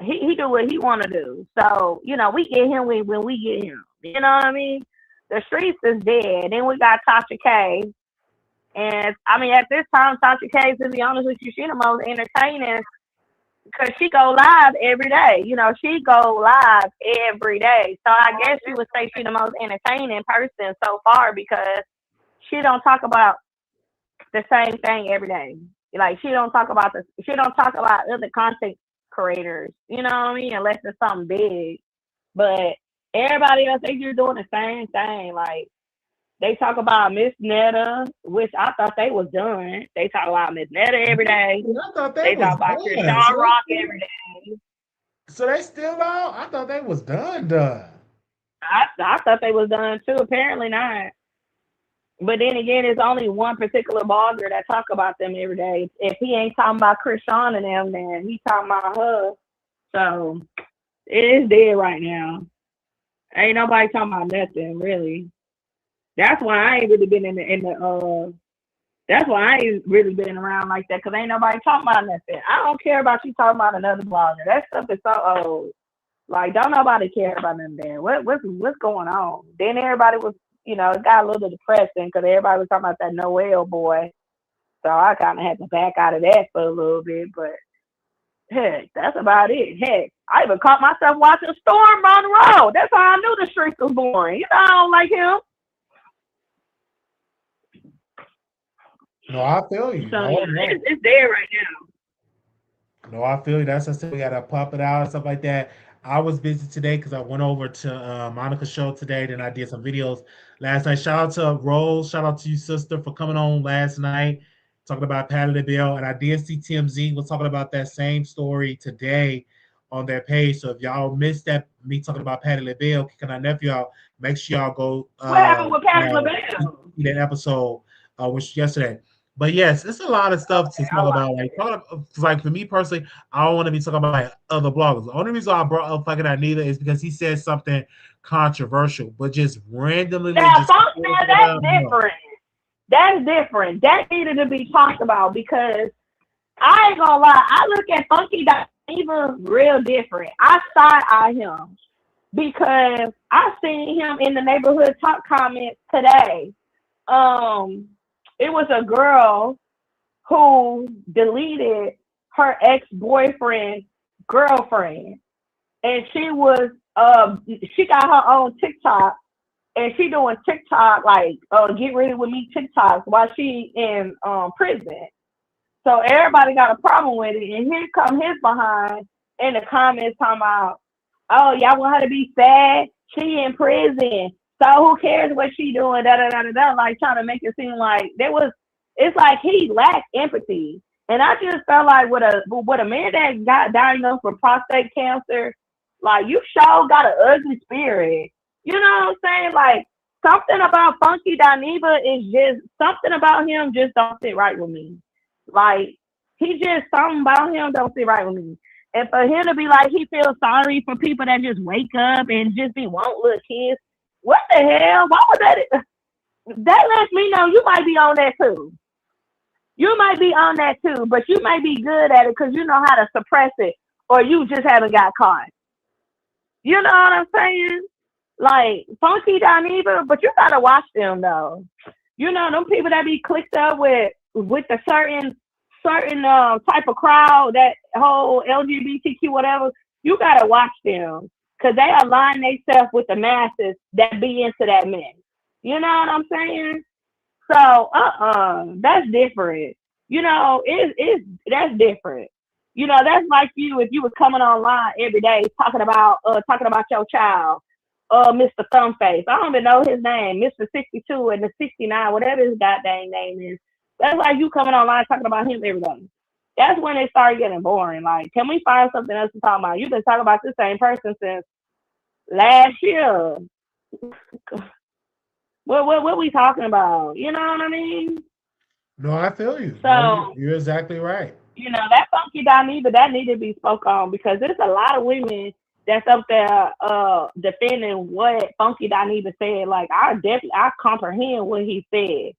he do what he wanna do. So, we get him when we get him. You know what I mean? The streets is dead. Then we got Tasha K. And I mean, at this time, Tasha K, to be honest with you, she the most entertaining because she go live every day. She go live every day. So I guess you would say she the most entertaining person so far because she don't talk about the same thing every day. Like she don't talk about other content creators. You know what I mean? Unless it's something big. But everybody else, they just doing the same thing. Like they talk about Miss Netta, which I thought they was done. They talk about Miss Netta every day.
I thought they
They
was
talk about
done.
Krishan Rock every day.
So they still out? I thought they was done.
I thought they was done too. Apparently not. But then again, it's only one particular blogger that talk about them every day. If he ain't talking about Krishan and them, then he talking about her. So it is dead right now. Ain't nobody talking about nothing really. That's why I ain't really been in the. That's why I ain't really been around like that, because ain't nobody talking about nothing. I don't care about you talking about another blogger. That stuff is so old. Like, don't nobody care about them there. What's going on? Then everybody was, it got a little depressing because everybody was talking about that Noel boy. So I kind of had to back out of that for a little bit. But heck, that's about it. Heck, I even caught myself watching Storm on the road. That's how I knew the streets was boring. I don't like him.
No, I feel you.
So it's there right now.
No, I feel you. That's what I said. We gotta pop it out and stuff like that. I was busy today because I went over to Monica's show today. Then I did some videos last night. Shout out to Rose. Shout out to you, sister, for coming on last night talking about Patti LaBelle. And I did see TMZ was talking about that same story today on their page. So if y'all missed that, me talking about Patti LaBelle, kicking our nephew out, make sure y'all go.
What happened with Patti LaBelle?
That episode, which yesterday. But yes, it's a lot of stuff to talk about. Like for me personally, I don't want to be talking about like other bloggers. The only reason I brought up fucking Anita is because he said something controversial, but just randomly.
Now, that's different. That's different. That needed to be talked about because I ain't gonna lie. I look at Funky Diva real different. I side-eye him because I seen him in the neighborhood talk comments today. It was a girl who deleted her ex-boyfriend's girlfriend. And she got her own TikTok, and she doing TikTok, like, get ready with me TikToks while she in prison. So everybody got a problem with it. And here come his behind in the comments talking about, oh, y'all want her to be sad? She in prison. So who cares what she doing? Like trying to make it seem like it's like he lacked empathy. And I just felt like with a man that got diagnosed with prostate cancer, like you sure got an ugly spirit. You know what I'm saying? Like something about Funky Diva is just something about him just don't sit right with me. Like something about him don't sit right with me. And for him to be like he feels sorry for people that just wake up and just be want little kids. What the hell? Why was that? That lets me know you might be on that too. You might be on that too, but you might be good at it because you know how to suppress it, or you just haven't got caught. You know what I'm saying? Like Funky Diva, but you gotta watch them though. You know them people that be clicked up with the certain type of crowd, that whole LGBTQ whatever. You gotta watch them. Because they align themselves with the masses that be into that mess. You know what I'm saying? So, that's different. That's different. That's like you if you was coming online every day talking about your child, Mr. Thumbface. I don't even know his name, Mr. 62 and the 69, whatever his goddamn name is. That's like you coming online talking about him every day. That's when it started getting boring. Like, can we find something else to talk about? You've been talking about the same person since last year. What we talking about? You know what I mean?
No, I feel you.
So
you're exactly right.
That Funky Diva, that needed to be spoke on because there's a lot of women that's up there defending what Funky Diva said. Like I comprehend what he said.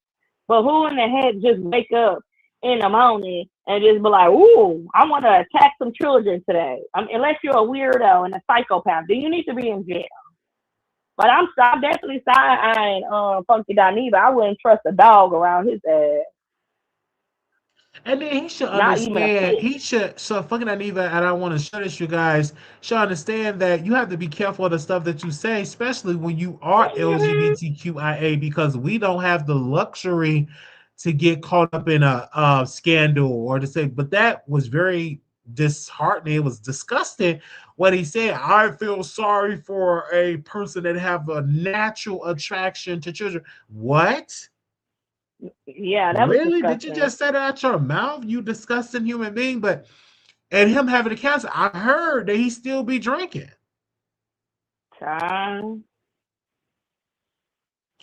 But who in the head just wake up in the morning and just be like, ooh, I want to attack some children today. Unless you're a weirdo and a psychopath, then you need to be in jail. But I'm definitely side-eyeing Funky Diva. I wouldn't trust a dog around his ass.
And then he should understand, so Funky Diva, and I want to share this, you guys, should understand that you have to be careful of the stuff that you say, especially when you are LGBTQIA, because we don't have the luxury to get caught up in a scandal or to say, but that was very disheartening. It was disgusting what he said. I feel sorry for a person that have a natural attraction to children. What?
Yeah, that
really?
Was
did you just say that out your mouth, you disgusting human being? But and him having a cancer, I heard that he still be drinking.
Child.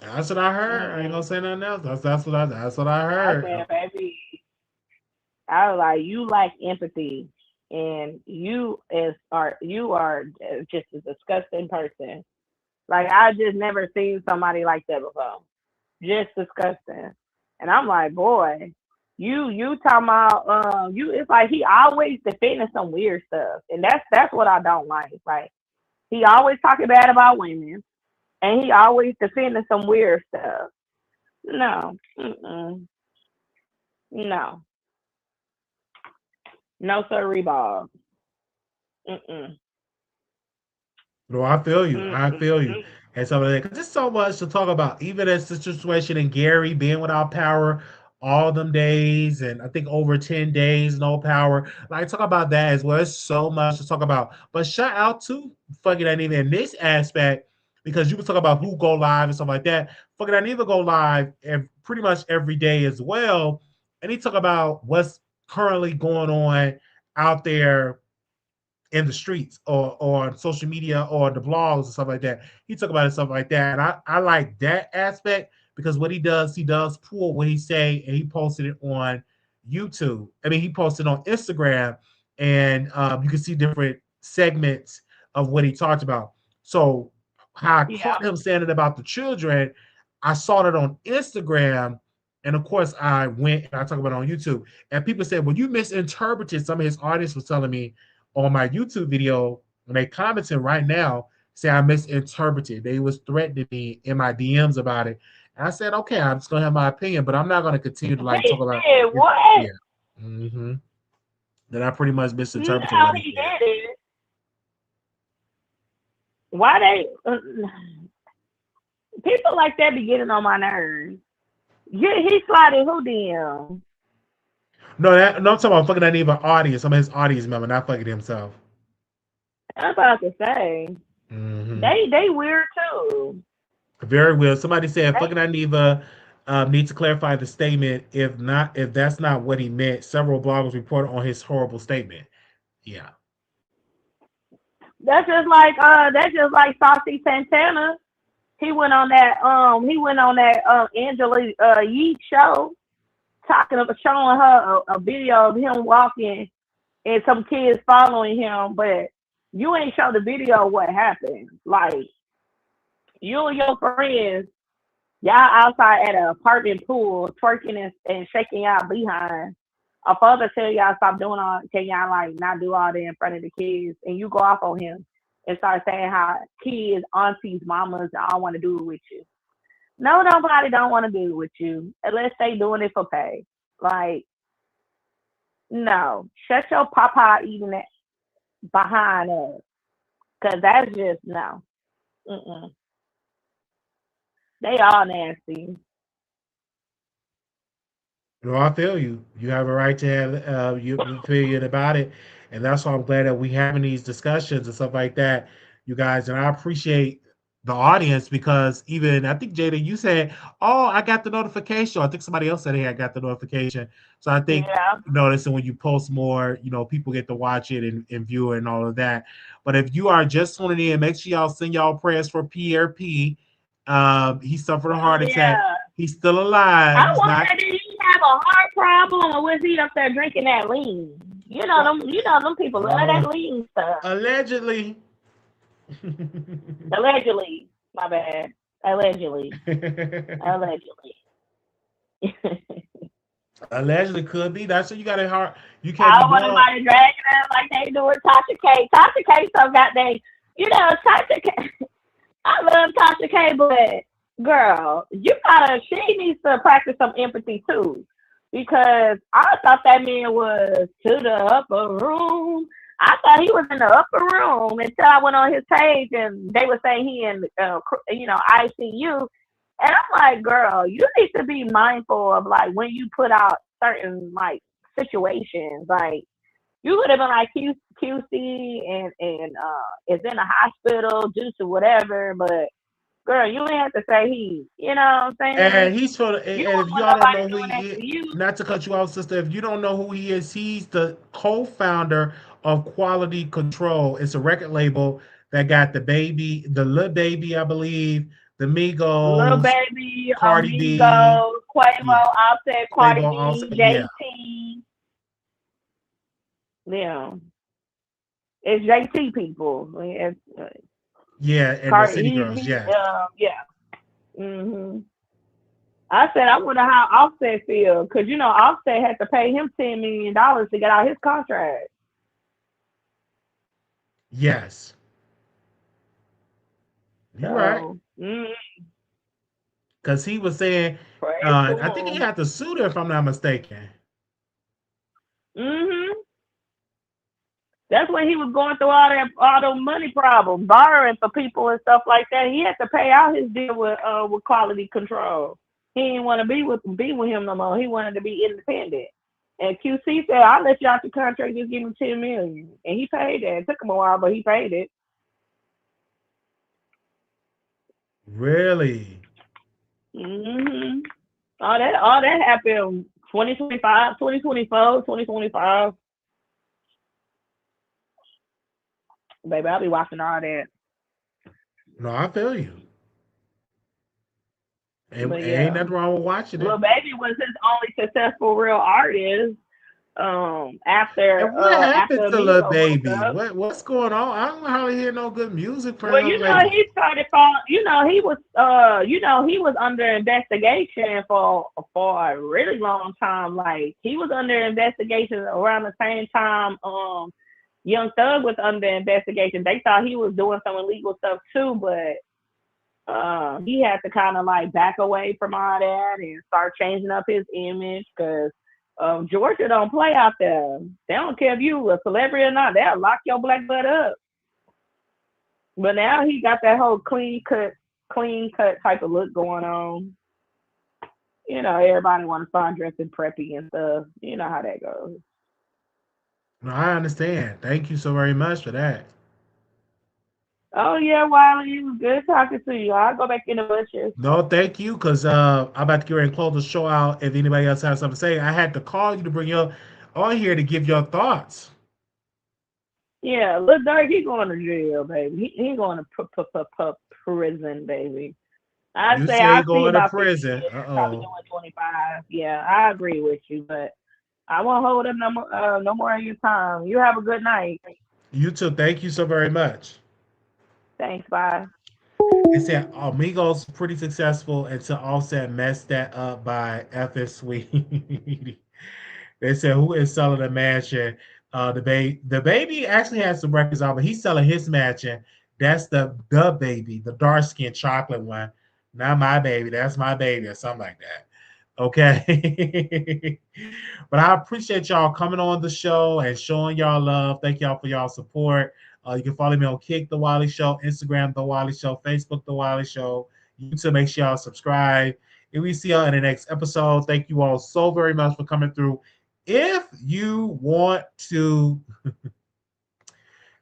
That's what I heard. I ain't gonna say nothing else. That's what I
I
heard.
said, baby, I was like, you lack empathy, and you are just a disgusting person. Like I just never seen somebody like that before. Just disgusting. And I'm like, boy, you talking about you? It's like he always defending some weird stuff, and that's what I don't like. Like he always talking bad about women, and he always defending some weird stuff. No, no, no, sir, Bob. Mm-mm.
No, I feel you. I feel you.
Mm-mm.
And some of that, because there's so much to talk about. Even as the situation in Gary being without power all them days, and I think over 10 days, no power. Like, talk about that as well. There's so much to talk about. But shout out to fucking that even in this aspect, because you can talk about who go live and stuff like that. Fucking I need to go live pretty much every day as well. And he talk about what's currently going on out there in the streets or on social media or the blogs and stuff like that. He talk about it, stuff like that. And I like that aspect because what he does pull what he say and he posted it on YouTube. I mean, he posted on Instagram and you can see different segments of what he talked about. So how I
Yeah.
caught him saying it about the children, I saw it on Instagram. And of course, I went and I talked about it on YouTube. And people said, well, you misinterpreted. Some of his audience was telling me on my YouTube video when they commented right now, say I misinterpreted. They was threatening me in my DMs about it. And I said, okay, I'm just gonna have my opinion, but I'm not gonna continue to like
He
talk about
did
it.
what?
Yeah. Mm-hmm. That I pretty much
No,
misinterpreted what he
he
said.
did it. Why they people like that be getting on my nerves? Yeah, he slided who DM?
No, I'm talking about fucking that even audience. Some of his audience member, not fucking himself.
I'm about to say
Mm-hmm.
they weird too.
Very well. Somebody said
They,
fucking Aniva needs to clarify the statement. If that's not what he meant, several bloggers reported on his horrible statement. Yeah.
that's just like Saucy Santana. He went on that Angela Yee show talking about showing her a video of him walking and some kids following him, but you ain't show the video of what happened. Like you and your friends, y'all outside at an apartment pool twerking and shaking y'all behind. A father tell y'all stop doing all, can y'all like not do all that in front of the kids, and you go off on him and start saying how kids, aunties, mamas all want to do it with you. No, nobody don't want to do it with you unless they doing it for pay. Like, no, shut your papa eating it behind us, cause that's just no. Mm-mm. They all nasty.
No, I feel you. You have a right to have your opinion about it, and that's why I'm glad that we having these discussions and stuff like that, you guys. And I appreciate the audience because even I think Jada, you said, "Oh, I got the notification." I think somebody else said, "Hey, I got the notification." So I think
Yeah.
noticing when you post more, people get to watch it and view it and all of that. But if you are just tuning in, make sure y'all send y'all prayers for Pierre P. He suffered a
Oh
heart attack.
yeah.
He's still alive.
I
He's
wonder,
not.
did he have a heart problem, or was he up there drinking that lean? You know them people love
Uh,
that lean stuff.
allegedly.
Allegedly, my bad. Allegedly, allegedly.
Allegedly could be. That's what you got to heart. You can't
I
be
don't want
doing.
nobody dragging us like they do with Tasha K. Tasha K so goddamn, Tasha K. I love Tasha K, but girl, she needs to practice some empathy too. Because I thought that man was to the upper room. I thought he was in the upper room until I went on his page and they were saying he in, ICU. And I'm like, girl, you need to be mindful of like when you put out certain like situations. Like you would have been like QC and is in a hospital due to whatever, but girl, you ain't have to say he. You know what I'm saying?
And he's for.
You
And
don't
if
want
y'all don't
nobody
know who
doing that
he is,
to you.
not to cut you off, sister. If you don't know who he is, he's the co-founder of Quality Control. It's a record label that got the baby, the little baby, I believe. the
Lil
Migos,
Baby,
Cardi B,
Amigos, Quavo,
yeah,
Offset, Cardi
Quavo,
B,
also, yeah,
JT. Yeah, it's JT people. It's,
yeah, and the
Cardi,
City Girls, yes.
yeah. I said, I wonder how Offset feels, because Offset had to pay him $10 million to get out his contract.
Yes, you're right.
So,
Because he was saying,
praise to
I think he
him.
had to sue her if I'm not mistaken.
hmm That's when he was going through all those money problems, borrowing for people and stuff like that. He had to pay out his deal with quality control. He didn't want to be with him no more. He wanted to be independent. And QC said, "I'll let you out the contract. Just give him $10 million." And he paid that. It took him a while, but he paid it.
Really?
hmm All that happened 2025, 2024, 2025. Baby, I'll be watching all that.
No, I feel you.
But
Ain't
yeah,
nothing wrong with watching
Lil
it.
Baby was his only successful real artist. After
And what happened to Lil
Amigo broke
Baby?
up.
What's going on? I don't hardly hear no good music
Well,
from him lately.
he started he was under investigation for a really long time. Like he was under investigation around the same time Young Thug was under investigation. They thought he was doing some illegal stuff too, but he had to kind of like back away from all that and start changing up his image because Georgia don't play out there. They don't care if you a celebrity or not. They'll lock your black butt up. But now he got that whole clean cut type of look going on. Everybody want to start dressing preppy and stuff. You know how that goes.
No, I understand. Thank you so very much for that.
Oh yeah, Wiley, it was good talking to you. I'll go back in the bushes.
No, thank you, because I'm about to get ready and close the show out. If anybody else has something to say, I had to call you to bring you on here to give your thoughts.
Yeah, Lil Durk, he going to jail, baby. He going to prison, baby. I
You
say
say
I see
going to
about 50
prison.
years, probably
Uh-oh.
doing 25. Yeah, I agree with you, but I won't hold up no more of your time. You have a good night.
You too. Thank you so very much.
Thanks. Bye.
They said Amigos pretty successful until Offset messed that up by effing Sweet. They said who is selling a mansion? The baby actually has some records out, but he's selling his mansion. That's the baby, the dark skinned chocolate one. Not my baby. That's my baby, or something like that. Okay. But I appreciate y'all coming on the show and showing y'all love. Thank y'all for y'all support. You can follow me on Kick The Wiley Show, Instagram The Wiley Show, Facebook The Wiley Show, YouTube. Make sure y'all subscribe. And we see y'all in the next episode. Thank you all so very much for coming through. If you want to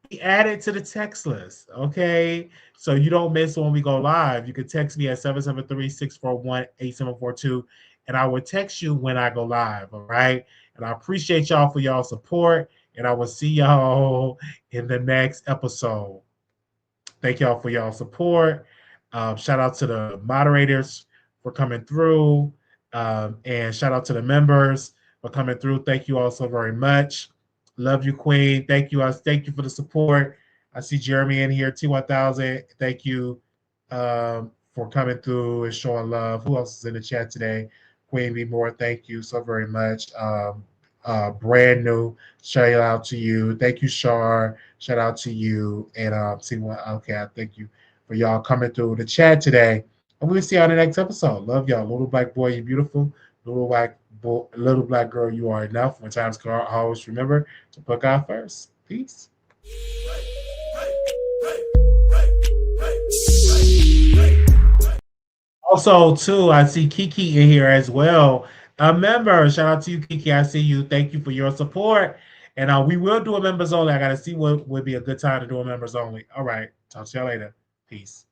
be added to the text list, okay, so you don't miss when we go live, you can text me at 773-641-8742, and I will text you when I go live, all right? And I appreciate y'all for y'all support, and I will see y'all in the next episode. Thank y'all for y'all support. Shout out to the moderators for coming through, and shout out to the members for coming through. Thank you all so very much. Love you, Queen. Thank you. Thank you for the support. I see Jeremy in here, T1000. Thank you for coming through and showing love. Who else is in the chat today? Queen B. Moore, thank you so very much. Brand new. Shout out to you. Thank you, Shar. Shout out to you. And see what okay, I thank you for y'all coming through the chat today. And we'll see you on the next episode. Love y'all. Little black boy, you beautiful. Little black girl, you are enough. When times come, always remember to put God first. Peace. Also, too, I see Kiki in here as well. A member, shout out to you, Kiki. I see you. Thank you for your support. And we will do a members only. I got to see what would be a good time to do a members only. All right. Talk to y'all later. Peace.